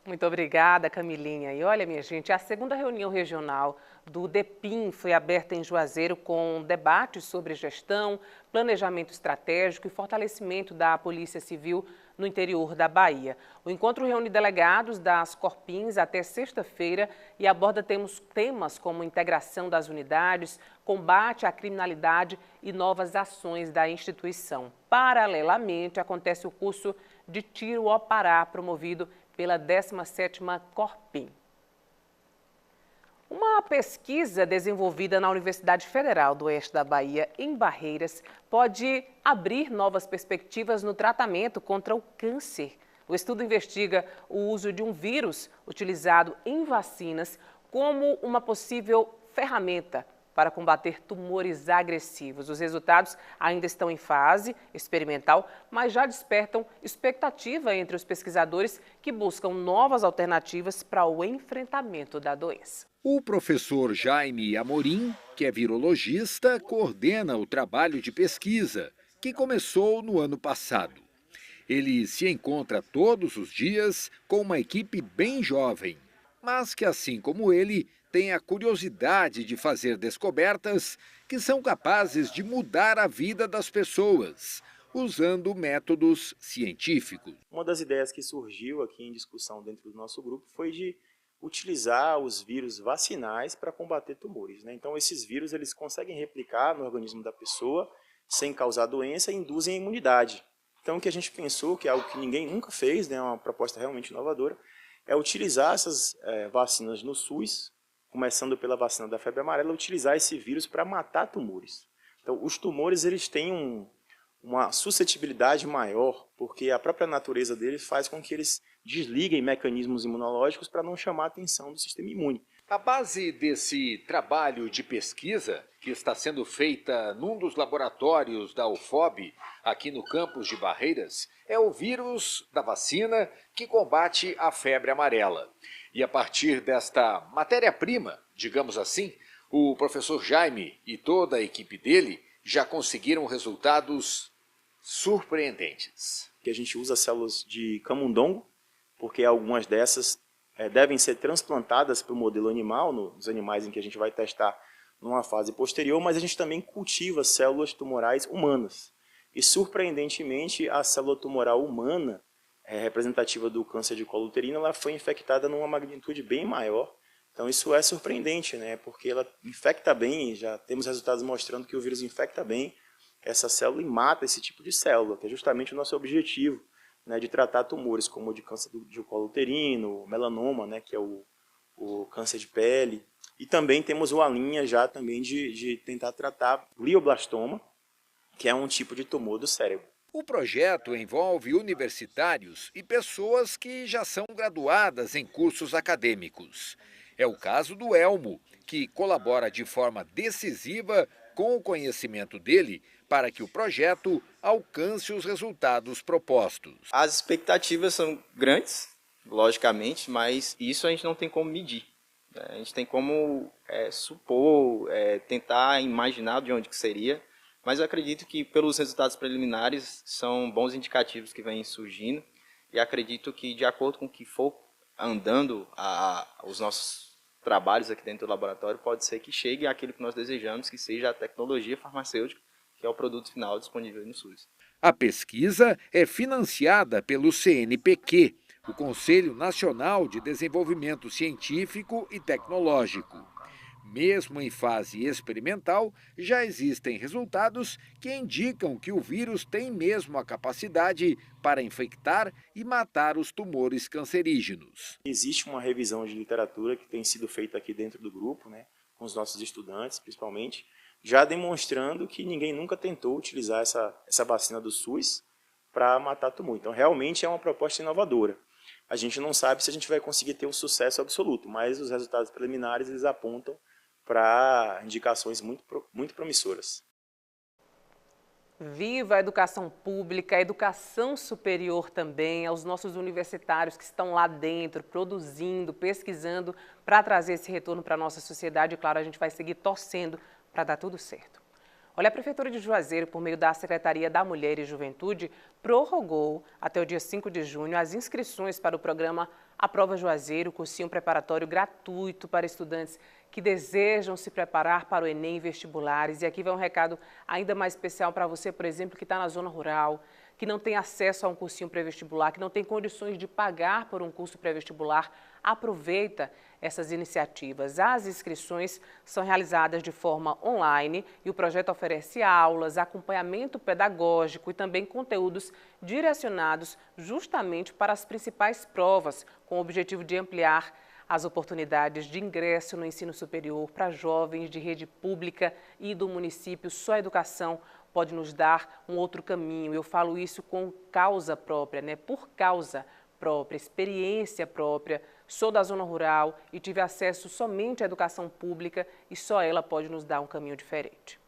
Muito obrigada, Camilinha. E olha, minha gente, a segunda reunião regional do DEPIM foi aberta em Juazeiro com debates sobre gestão, planejamento estratégico e fortalecimento da Polícia Civil no interior da Bahia. O encontro reúne delegados das Corpins até sexta-feira e aborda temas como integração das unidades, combate à criminalidade e novas ações da instituição. Paralelamente, acontece o curso de tiro ao Pará, promovido pela 17ª Corpim. Uma pesquisa desenvolvida na Universidade Federal do Oeste da Bahia, em Barreiras, pode abrir novas perspectivas no tratamento contra o câncer. O estudo investiga o uso de um vírus utilizado em vacinas como uma possível ferramenta para combater tumores agressivos. Os resultados ainda estão em fase experimental, mas já despertam expectativa entre os pesquisadores que buscam novas alternativas para o enfrentamento da doença. O professor Jaime Amorim, que é virologista, coordena o trabalho de pesquisa, que começou no ano passado. Ele se encontra todos os dias com uma equipe bem jovem, mas que, assim como ele, tem a curiosidade de fazer descobertas que são capazes de mudar a vida das pessoas, usando métodos científicos. Uma das ideias que surgiu aqui em discussão dentro do nosso grupo foi de utilizar os vírus vacinais para combater tumores, né? Então esses vírus eles conseguem replicar no organismo da pessoa sem causar doença e induzem a imunidade. Então o que a gente pensou, que é algo que ninguém nunca fez, né, uma proposta realmente inovadora, é utilizar essas vacinas no SUS, começando pela vacina da febre amarela, utilizar esse vírus para matar tumores. Então os tumores eles têm uma suscetibilidade maior, porque a própria natureza deles faz com que eles desliguem mecanismos imunológicos para não chamar a atenção do sistema imune. A base desse trabalho de pesquisa, que está sendo feita num dos laboratórios da UFOB, aqui no campus de Barreiras, é o vírus da vacina que combate a febre amarela. E a partir desta matéria-prima, digamos assim, o professor Jaime e toda a equipe dele já conseguiram resultados surpreendentes. Que a gente usa células de camundongo, porque algumas dessas devem ser transplantadas para o modelo animal, nos animais em que a gente vai testar numa fase posterior, mas a gente também cultiva células tumorais humanas. E, surpreendentemente, a célula tumoral humana, representativa do câncer de colo uterino, ela foi infectada numa magnitude bem maior. Então, isso é surpreendente, né? Porque ela infecta bem, já temos resultados mostrando que o vírus infecta bem essa célula e mata esse tipo de célula, que é justamente o nosso objetivo, né, de tratar tumores como o de câncer de colo uterino, melanoma, né, que é o câncer de pele. E também temos uma linha já também de tentar tratar glioblastoma, que é um tipo de tumor do cérebro. O projeto envolve universitários e pessoas que já são graduadas em cursos acadêmicos. É o caso do Elmo, que colabora de forma decisiva com o conhecimento dele para que o projeto alcance os resultados propostos. As expectativas são grandes, logicamente, mas isso a gente não tem como medir. A gente tem como supor, tentar imaginar de onde que seria, mas eu acredito que pelos resultados preliminares são bons indicativos que vêm surgindo e acredito que de acordo com o que for andando os nossos trabalhos aqui dentro do laboratório, pode ser que chegue àquilo que nós desejamos, que seja a tecnologia farmacêutica, que é o produto final disponível no SUS. A pesquisa é financiada pelo CNPq, o Conselho Nacional de Desenvolvimento Científico e Tecnológico. Mesmo em fase experimental, já existem resultados que indicam que o vírus tem mesmo a capacidade para infectar e matar os tumores cancerígenos. Existe uma revisão de literatura que tem sido feita aqui dentro do grupo, né, com os nossos estudantes, principalmente, já demonstrando que ninguém nunca tentou utilizar essa vacina do SUS para matar tumor. Então, realmente é uma proposta inovadora. A gente não sabe se a gente vai conseguir ter um sucesso absoluto, mas os resultados preliminares eles apontam para indicações muito promissoras. Viva a educação pública, a educação superior também, aos nossos universitários que estão lá dentro, produzindo, pesquisando, para trazer esse retorno para a nossa sociedade. E, claro, a gente vai seguir torcendo para dar tudo certo. Olha, a Prefeitura de Juazeiro, por meio da Secretaria da Mulher e Juventude, prorrogou até o dia 5 de junho as inscrições para o programa Aprova Juazeiro, cursinho preparatório gratuito para estudantes que desejam se preparar para o Enem e vestibulares. E aqui vai um recado ainda mais especial para você, por exemplo, que está na zona rural, que não tem acesso a um cursinho pré-vestibular, que não tem condições de pagar por um curso pré-vestibular. Aproveita essas iniciativas. As inscrições são realizadas de forma online e o projeto oferece aulas, acompanhamento pedagógico e também conteúdos direcionados justamente para as principais provas, com o objetivo de ampliar as oportunidades de ingresso no ensino superior para jovens de rede pública e do município. Só a educação pode nos dar um outro caminho. Eu falo isso com causa própria, né? Por causa própria, experiência própria. Sou da zona rural e tive acesso somente à educação pública e só ela pode nos dar um caminho diferente.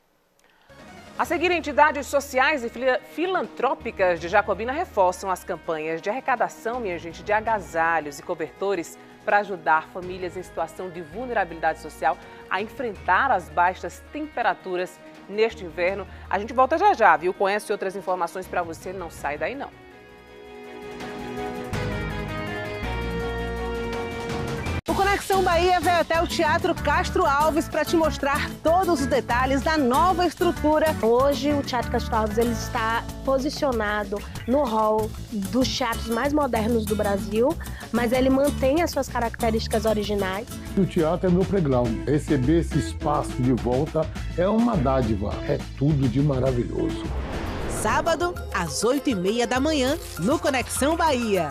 A seguir, entidades sociais e filantrópicas de Jacobina reforçam as campanhas de arrecadação, minha gente, de agasalhos e cobertores para ajudar famílias em situação de vulnerabilidade social a enfrentar as baixas temperaturas neste inverno. A gente volta já já, viu? Com essa e outras informações para você, não sai daí não. O Conexão Bahia vai até o Teatro Castro Alves para te mostrar todos os detalhes da nova estrutura. Hoje o Teatro Castro Alves ele está posicionado no hall dos teatros mais modernos do Brasil, mas ele mantém as suas características originais. O teatro é meu playground. Receber esse espaço de volta é uma dádiva, é tudo de maravilhoso. Sábado, às 8h30 da manhã, no Conexão Bahia.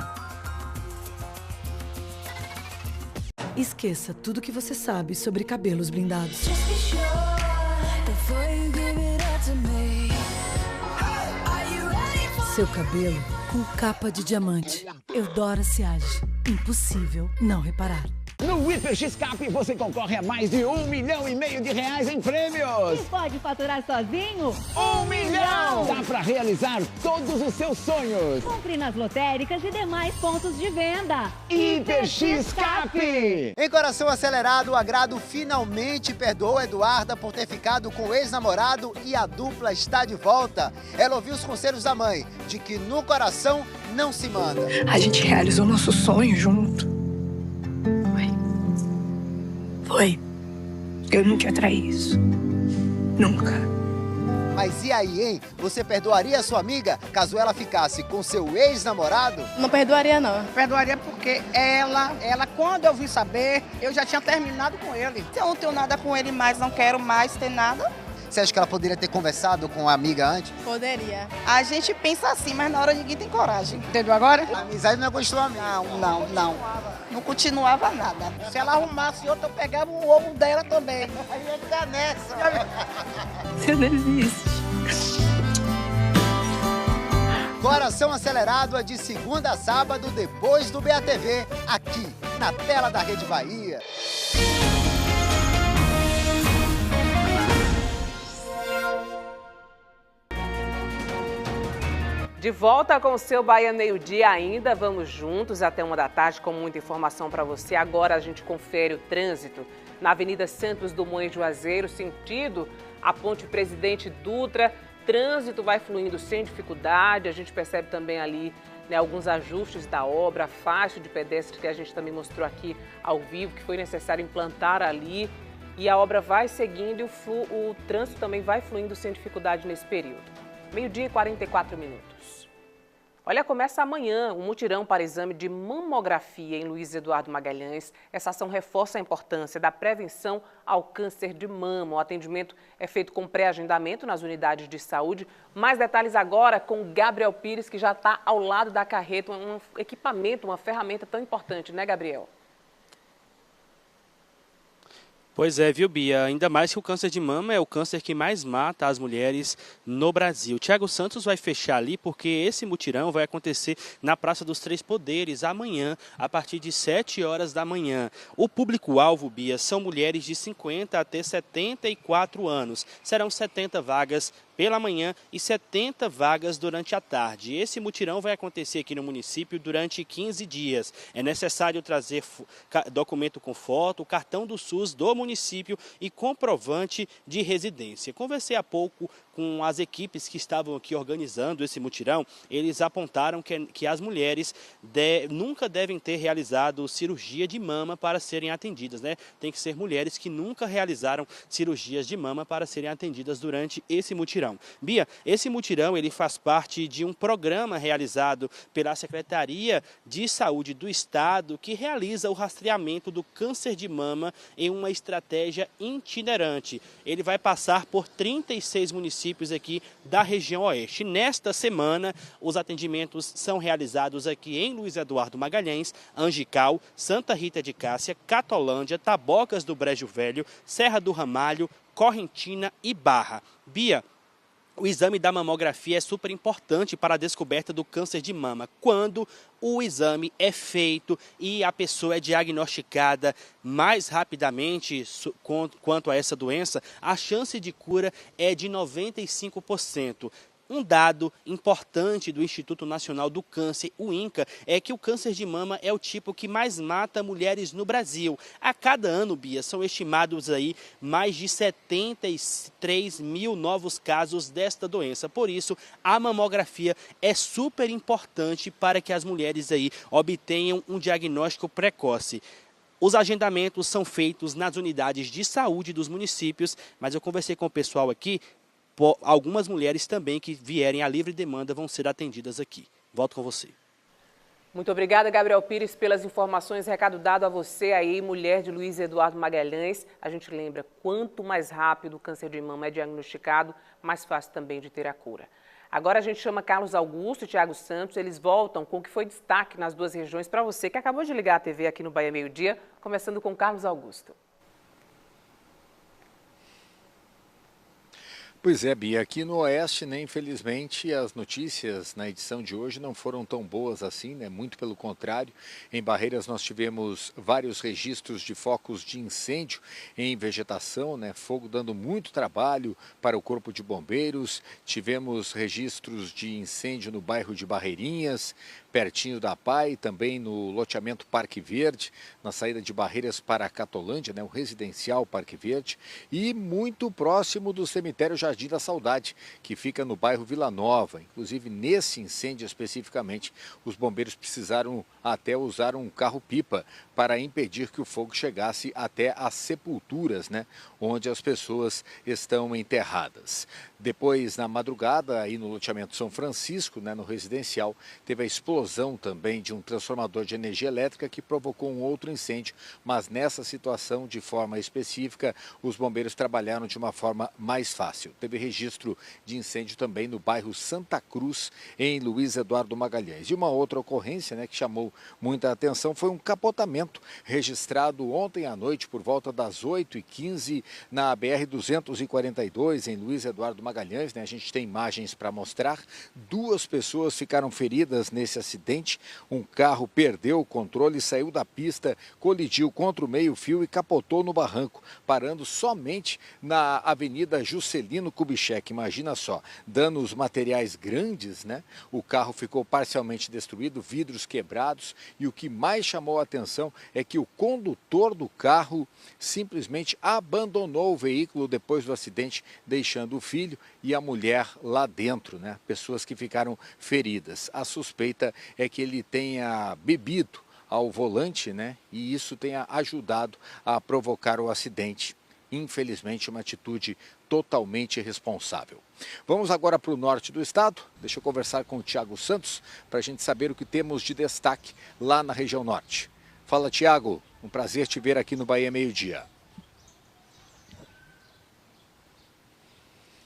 Esqueça tudo que você sabe sobre cabelos blindados. Seu cabelo com capa de diamante. Eudora Ciage. Impossível não reparar. No HiperXCap você concorre a mais de R$1,5 milhão em prêmios. E pode faturar sozinho? 1 milhão! Dá para realizar todos os seus sonhos. Compre nas lotéricas e demais pontos de venda. HiperXCap! Em Coração Acelerado, o Agrado finalmente perdoou Eduarda por ter ficado com o ex-namorado e a dupla está de volta. Ela ouviu os conselhos da mãe, de que no coração não se manda. A gente realizou nosso sonho junto. Foi. Eu nunca ia trair isso. Nunca. Mas e aí, hein? Você perdoaria a sua amiga caso ela ficasse com seu ex-namorado? Não perdoaria, não. Perdoaria porque ela, quando eu vim saber, eu já tinha terminado com ele. Eu não tenho nada com ele mais, não quero mais ter nada. Você acha que ela poderia ter conversado com a amiga antes? Poderia. A gente pensa assim, mas na hora ninguém tem coragem. Entendeu agora? A amizade não é continuamente. Não. Não continuava nada. Se ela arrumasse outra, eu pegava o ovo dela também. Aí ia ficar nessa. Você não existe. Coração Acelerado é de segunda a sábado, depois do BATV, aqui na tela da Rede Bahia. De volta com o seu Bahia Meio-Dia ainda, vamos juntos até 1 da tarde com muita informação para você. Agora a gente confere o trânsito na Avenida Santos Dumont em Juazeiro, sentido a Ponte Presidente Dutra. Trânsito vai fluindo sem dificuldade, a gente percebe também ali, né, alguns ajustes da obra, a faixa de pedestre que a gente também mostrou aqui ao vivo, que foi necessário implantar ali. E a obra vai seguindo e o trânsito também vai fluindo sem dificuldade nesse período. 12h44. Olha, começa amanhã um mutirão para exame de mamografia em Luiz Eduardo Magalhães. Essa ação reforça a importância da prevenção ao câncer de mama. O atendimento é feito com pré-agendamento nas unidades de saúde. Mais detalhes agora com Gabriel Pires, que já está ao lado da carreta, um equipamento, uma ferramenta tão importante, né, Gabriel? Pois é, viu, Bia? Ainda mais que o câncer de mama é o câncer que mais mata as mulheres no Brasil. Thiago Santos vai fechar ali porque esse mutirão vai acontecer na Praça dos Três Poderes amanhã, a partir de 7 horas da manhã. O público-alvo, Bia, são mulheres de 50 até 74 anos. Serão 70 vagas pela manhã e 70 vagas durante a tarde. Esse mutirão vai acontecer aqui no município durante 15 dias. É necessário trazer documento com foto, cartão do SUS do município e comprovante de residência. Conversei há pouco com as equipes que estavam aqui organizando esse mutirão. Eles apontaram que as mulheres nunca devem ter realizado cirurgia de mama para serem atendidas, né? Tem que ser mulheres que nunca realizaram cirurgias de mama para serem atendidas durante esse mutirão. Bia, esse mutirão ele faz parte de um programa realizado pela Secretaria de Saúde do Estado que realiza o rastreamento do câncer de mama em uma estratégia estratégia itinerante. Ele vai passar por 36 municípios aqui da região oeste. Nesta semana, os atendimentos são realizados aqui em Luiz Eduardo Magalhães, Angical, Santa Rita de Cássia, Catolândia, Tabocas do Brejo Velho, Serra do Ramalho, Correntina e Barra. Bia, o exame da mamografia é super importante para a descoberta do câncer de mama. Quando o exame é feito e a pessoa é diagnosticada mais rapidamente quanto a essa doença, a chance de cura é de 95%. Um dado importante do Instituto Nacional do Câncer, o INCA, é que o câncer de mama é o tipo que mais mata mulheres no Brasil. A cada ano, Bia, são estimados aí mais de 73 mil novos casos desta doença. Por isso, a mamografia é super importante para que as mulheres aí obtenham um diagnóstico precoce. Os agendamentos são feitos nas unidades de saúde dos municípios, mas eu conversei com o pessoal aqui. Algumas mulheres também que vierem à livre demanda vão ser atendidas aqui. Volto com você. Muito obrigada, Gabriel Pires, pelas informações. Recado dado a você aí, mulher de Luiz Eduardo Magalhães. A gente lembra, quanto mais rápido o câncer de mama é diagnosticado, mais fácil também de ter a cura. Agora a gente chama Carlos Augusto e Thiago Santos. Eles voltam com o que foi destaque nas duas regiões para você que acabou de ligar a TV aqui no Bahia Meio Dia, começando com Carlos Augusto. Pois é, Bia, aqui no Oeste, né, infelizmente, as notícias na edição de hoje não foram tão boas assim, né? Muito pelo contrário. Em Barreiras nós tivemos vários registros de focos de incêndio em vegetação, né? Fogo dando muito trabalho para o Corpo de Bombeiros. Tivemos registros de incêndio no bairro de Barreirinhas, pertinho da PAI, também no loteamento Parque Verde, na saída de Barreiras para a Catolândia, né, o residencial Parque Verde, e muito próximo do cemitério Jardim da Saudade, que fica no bairro Vila Nova. Inclusive, nesse incêndio especificamente, os bombeiros precisaram até usar um carro-pipa para impedir que o fogo chegasse até as sepulturas, né, onde as pessoas estão enterradas. Depois, na madrugada, aí no loteamento São Francisco, né, no residencial, teve a explosão também de um transformador de energia elétrica que provocou um outro incêndio, mas nessa situação, de forma específica, os bombeiros trabalharam de uma forma mais fácil. Teve registro de incêndio também no bairro Santa Cruz, em Luiz Eduardo Magalhães. E uma outra ocorrência, né, que chamou muita atenção foi um capotamento registrado ontem à noite por volta das 8h15 na BR-242, em Luiz Eduardo Magalhães, né? A gente tem imagens para mostrar. 2 pessoas ficaram feridas nesse acidente. Um carro perdeu o controle, saiu da pista, colidiu contra o meio-fio e capotou no barranco, parando somente na Avenida Juscelino Kubitschek. Imagina só, danos materiais grandes, né? O carro ficou parcialmente destruído, vidros quebrados, e o que mais chamou a atenção é que o condutor do carro simplesmente abandonou o veículo depois do acidente, deixando o filho e a mulher lá dentro, né? Pessoas que ficaram feridas. A suspeita é que ele tenha bebido ao volante, né? E isso tenha ajudado a provocar o acidente. Infelizmente, uma atitude totalmente irresponsável. Vamos agora para o norte do estado. Deixa eu conversar com o Thiago Santos para a gente saber o que temos de destaque lá na região norte. Fala, Thiago. Um prazer te ver aqui no Bahia Meio Dia.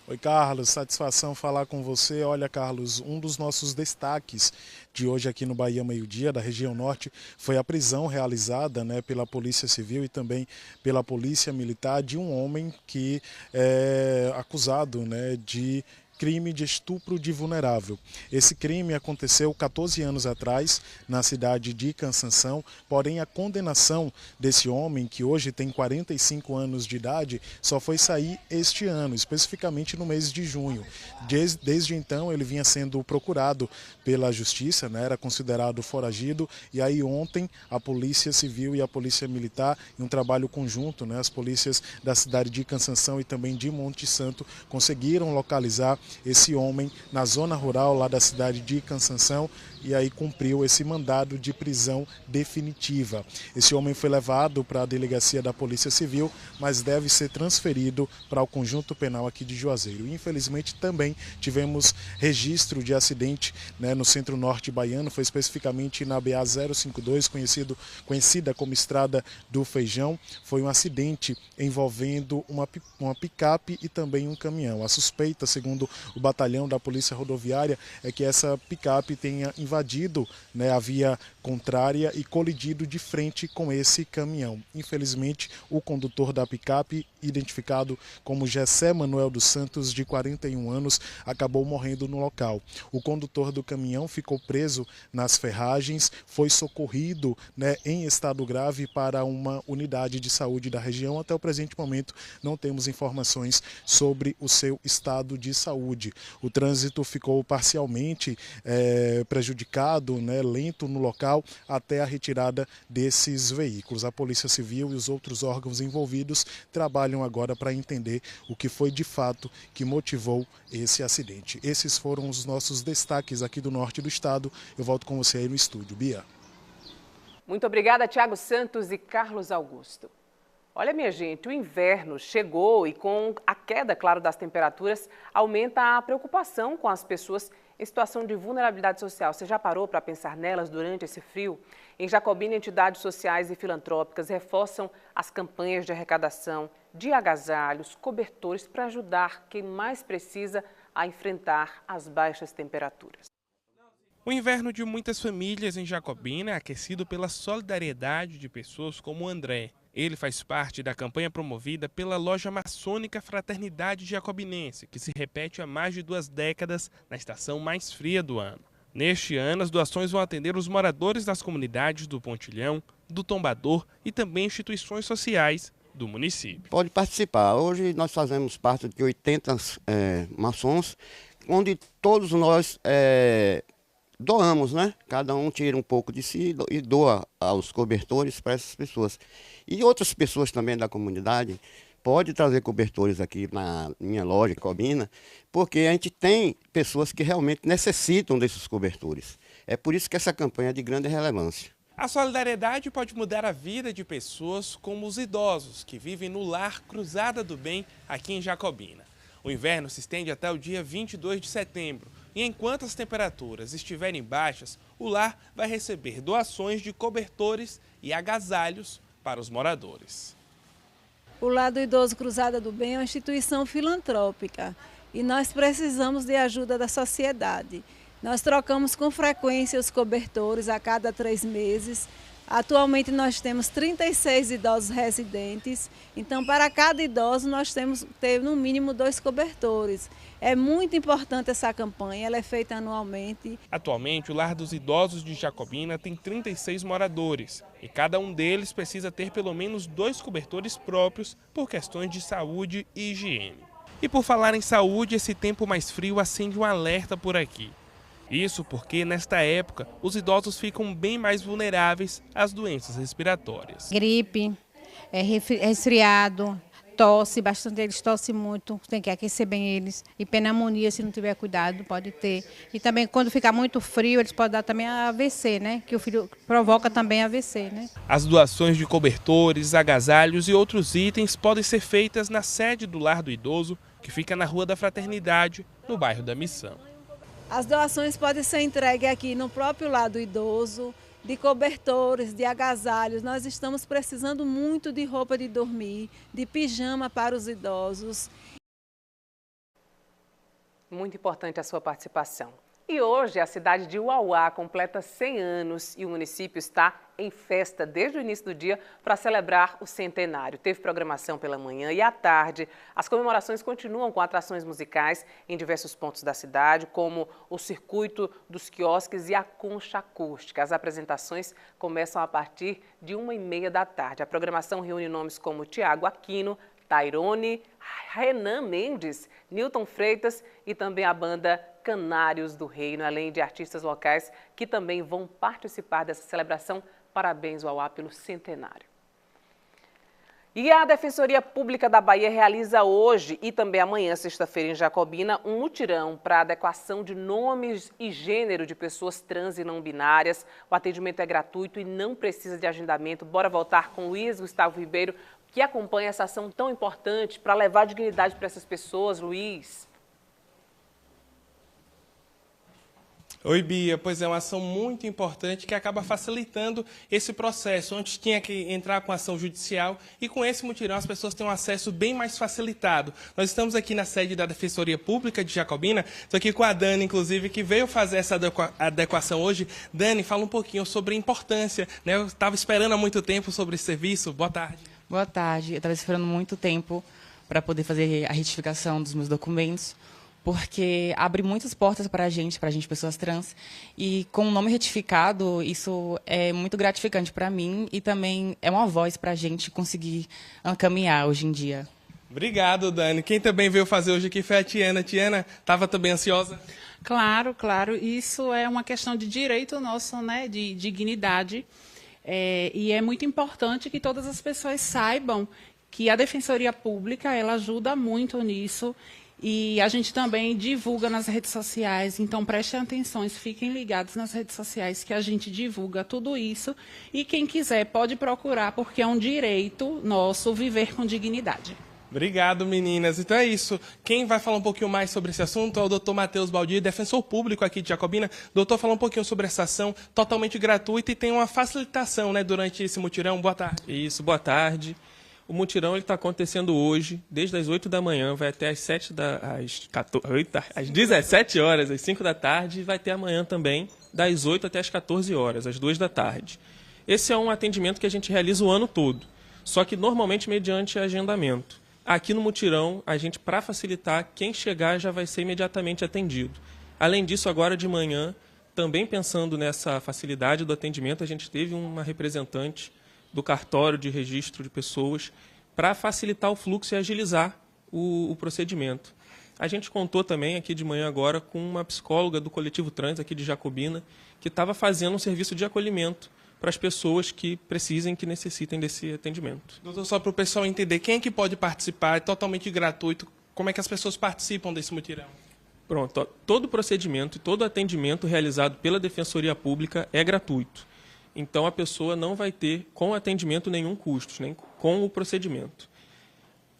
Oi, Carlos, satisfação falar com você. Olha, Carlos, um dos nossos destaques de hoje aqui no Bahia Meio Dia, da região norte, foi a prisão realizada, né, pela Polícia Civil e também pela Polícia Militar de um homem que é acusado, né, de crime de estupro de vulnerável. Esse crime aconteceu 14 anos atrás na cidade de Cansanção, porém a condenação desse homem, que hoje tem 45 anos de idade, só foi sair este ano, especificamente no mês de junho. Desde então ele vinha sendo procurado pela Justiça, né, era considerado foragido, e aí ontem a Polícia Civil e a Polícia Militar, em um trabalho conjunto, né, as polícias da cidade de Cansanção e também de Monte Santo, conseguiram localizar esse homem na zona rural lá da cidade de Cansanção e aí cumpriu esse mandado de prisão definitiva. Esse homem foi levado para a delegacia da Polícia Civil, mas deve ser transferido para o conjunto penal aqui de Juazeiro. Infelizmente também tivemos registro de acidente, né, no centro-norte baiano, foi especificamente na BA 052, conhecida como Estrada do Feijão. Foi um acidente envolvendo uma picape e também um caminhão. A suspeita, segundo o batalhão da Polícia Rodoviária, é que essa picape tenha invadido, né, a via contrária e colidido de frente com esse caminhão. Infelizmente, o condutor da picape, identificado como Gessé Manuel dos Santos, de 41 anos, acabou morrendo no local. O condutor do caminhão ficou preso nas ferragens, foi socorrido, né, em estado grave para uma unidade de saúde da região. Até o presente momento não temos informações sobre o seu estado de saúde. O trânsito ficou parcialmente prejudicado, né, lento no local até a retirada desses veículos. A Polícia Civil e os outros órgãos envolvidos trabalham agora para entender o que foi de fato que motivou esse acidente. Esses foram os nossos destaques aqui do norte do estado. Eu volto com você aí no estúdio. Bia. Muito obrigada, Thiago Santos e Carlos Augusto. Olha, minha gente, o inverno chegou e com a queda, claro, das temperaturas, aumenta a preocupação com as pessoas em situação de vulnerabilidade social. Você já parou para pensar nelas durante esse frio? Em Jacobina, entidades sociais e filantrópicas reforçam as campanhas de arrecadação de agasalhos, cobertores para ajudar quem mais precisa a enfrentar as baixas temperaturas. O inverno de muitas famílias em Jacobina é aquecido pela solidariedade de pessoas como o André. Ele faz parte da campanha promovida pela loja maçônica Fraternidade Jacobinense, que se repete há mais de 2 décadas na estação mais fria do ano. Neste ano, as doações vão atender os moradores das comunidades do Pontilhão, do Tombador e também instituições sociais do município. Pode participar. Hoje nós fazemos parte de 80 maçons, onde todos nós doamos, né? Cada um tira um pouco de si e doa aos cobertores para essas pessoas. E outras pessoas também da comunidade podem trazer cobertores aqui na minha loja, Jacobina, porque a gente tem pessoas que realmente necessitam desses cobertores. É por isso que essa campanha é de grande relevância. A solidariedade pode mudar a vida de pessoas como os idosos que vivem no lar Cruzada do Bem aqui em Jacobina. O inverno se estende até o dia 22 de setembro. E enquanto as temperaturas estiverem baixas, o lar vai receber doações de cobertores e agasalhos para os moradores. O Lar do Idoso Cruzada do Bem é uma instituição filantrópica e nós precisamos de ajuda da sociedade. Nós trocamos com frequência os cobertores a cada 3 meses. Atualmente nós temos 36 idosos residentes, então para cada idoso nós temos que ter no mínimo 2 cobertores. É muito importante essa campanha, ela é feita anualmente. Atualmente o Lar dos Idosos de Jacobina tem 36 moradores e cada um deles precisa ter pelo menos 2 cobertores próprios por questões de saúde e higiene. E por falar em saúde, esse tempo mais frio acende um alerta por aqui. Isso porque, nesta época, os idosos ficam bem mais vulneráveis às doenças respiratórias. Gripe, resfriado, tosse, bastante eles tossem muito, tem que aquecer bem eles. E pneumonia, se não tiver cuidado, pode ter. E também, quando ficar muito frio, eles podem dar também AVC, né? Que o frio provoca também AVC, né? As doações de cobertores, agasalhos e outros itens podem ser feitas na sede do Lar do Idoso, que fica na Rua da Fraternidade, no bairro da Missão. As doações podem ser entregues aqui no próprio Lar do Idoso, de cobertores, de agasalhos. Nós estamos precisando muito de roupa de dormir, de pijama para os idosos. Muito importante a sua participação. E hoje a cidade de Uauá completa 100 anos e o município está em festa desde o início do dia para celebrar o centenário. Teve programação pela manhã e à tarde. As comemorações continuam com atrações musicais em diversos pontos da cidade, como o circuito dos quiosques e a concha acústica. As apresentações começam a partir de 1h30 da tarde. A programação reúne nomes como Tiago Aquino, Tairone, Renan Mendes, Nilton Freitas e também a banda Canários do Reino, além de artistas locais que também vão participar dessa celebração. Parabéns, Uauá, pelo centenário. E a Defensoria Pública da Bahia realiza hoje e também amanhã, sexta-feira, em Jacobina, um mutirão para adequação de nomes e gênero de pessoas trans e não binárias. O atendimento é gratuito e não precisa de agendamento. Bora voltar com Luiz Gustavo Ribeiro, que acompanha essa ação tão importante para levar dignidade para essas pessoas. Luiz. Oi, Bia. Pois é, uma ação muito importante que acaba facilitando esse processo. Antes tinha que entrar com ação judicial e com esse mutirão as pessoas têm um acesso bem mais facilitado. Nós estamos aqui na sede da Defensoria Pública de Jacobina. Estou aqui com a Dani, inclusive, que veio fazer essa adequação hoje. Dani, fala um pouquinho sobre a importância, né? Eu estava esperando há muito tempo sobre esse serviço. Boa tarde. Boa tarde. Eu estava esperando muito tempo para poder fazer a retificação dos meus documentos, porque abre muitas portas para a gente, pessoas trans, e com o nome retificado, isso é muito gratificante para mim e também é uma voz para a gente conseguir caminhar hoje em dia. Obrigado, Dani. Quem também veio fazer hoje aqui foi a Tiana. Tiana, estava também ansiosa? Claro, claro. Isso é uma questão de direito nosso, né, de dignidade, e é muito importante que todas as pessoas saibam que a Defensoria Pública ela ajuda muito nisso. E a gente também divulga nas redes sociais, então prestem atenção, fiquem ligados nas redes sociais que a gente divulga tudo isso. E quem quiser pode procurar, porque é um direito nosso viver com dignidade. Obrigado, meninas. Então é isso. Quem vai falar um pouquinho mais sobre esse assunto é o Dr. Matheus Baldi, defensor público aqui de Jacobina. Doutor, fala um pouquinho sobre essa ação totalmente gratuita e tem uma facilitação, né, durante esse mutirão. Boa tarde. Isso, boa tarde. O mutirão está acontecendo hoje, desde as 8 da manhã, vai até às 17 horas, às 5 da tarde, e vai ter amanhã também, das 8 até às 14 horas, às 2 da tarde. Esse é um atendimento que a gente realiza o ano todo, só que normalmente mediante agendamento. Aqui no mutirão, a gente, para facilitar, quem chegar já vai ser imediatamente atendido. Além disso, agora de manhã, também pensando nessa facilidade do atendimento, a gente teve uma representante do cartório de registro de pessoas para facilitar o fluxo e agilizar o procedimento. A gente contou também aqui de manhã agora com uma psicóloga do Coletivo Trans aqui de Jacobina que estava fazendo um serviço de acolhimento para as pessoas que precisem, que necessitem desse atendimento. Doutor, só para o pessoal entender, quem é que pode participar? É totalmente gratuito. Como é que as pessoas participam desse mutirão? Pronto, todo procedimento e todo atendimento realizado pela Defensoria Pública é gratuito. Então, a pessoa não vai ter, com o atendimento, nenhum custo, nem com o procedimento.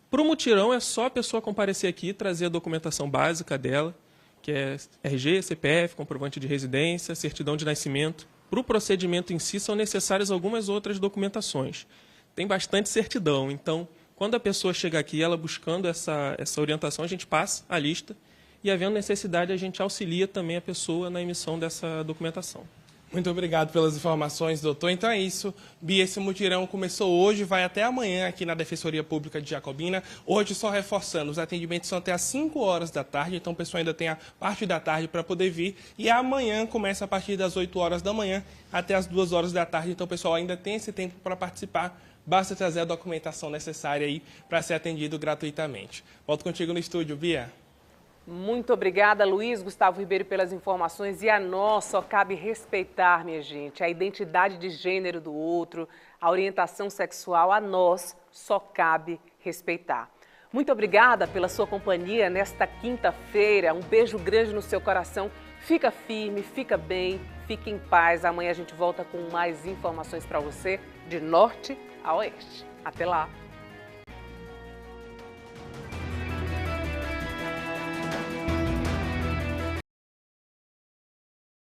Para o mutirão, é só a pessoa comparecer aqui e trazer a documentação básica dela, que é RG, CPF, comprovante de residência, certidão de nascimento. Para o procedimento em si, são necessárias algumas outras documentações. Tem bastante certidão, então, quando a pessoa chega aqui, ela buscando essa orientação, a gente passa a lista e, havendo necessidade, a gente auxilia também a pessoa na emissão dessa documentação. Muito obrigado pelas informações, doutor. Então é isso. Bia, esse mutirão começou hoje, vai até amanhã aqui na Defensoria Pública de Jacobina. Hoje, só reforçando, os atendimentos são até às 5 horas da tarde, então o pessoal ainda tem a parte da tarde para poder vir. E amanhã começa a partir das 8 horas da manhã até as 2 horas da tarde, então o pessoal ainda tem esse tempo para participar. Basta trazer a documentação necessária aí para ser atendido gratuitamente. Volto contigo no estúdio, Bia. Muito obrigada, Luiz Gustavo Ribeiro, pelas informações. E a nós só cabe respeitar, minha gente, a identidade de gênero do outro, a orientação sexual, a nós só cabe respeitar. Muito obrigada pela sua companhia nesta quinta-feira. Um beijo grande no seu coração. Fica firme, fica bem, fique em paz. Amanhã a gente volta com mais informações para você de norte a oeste. Até lá!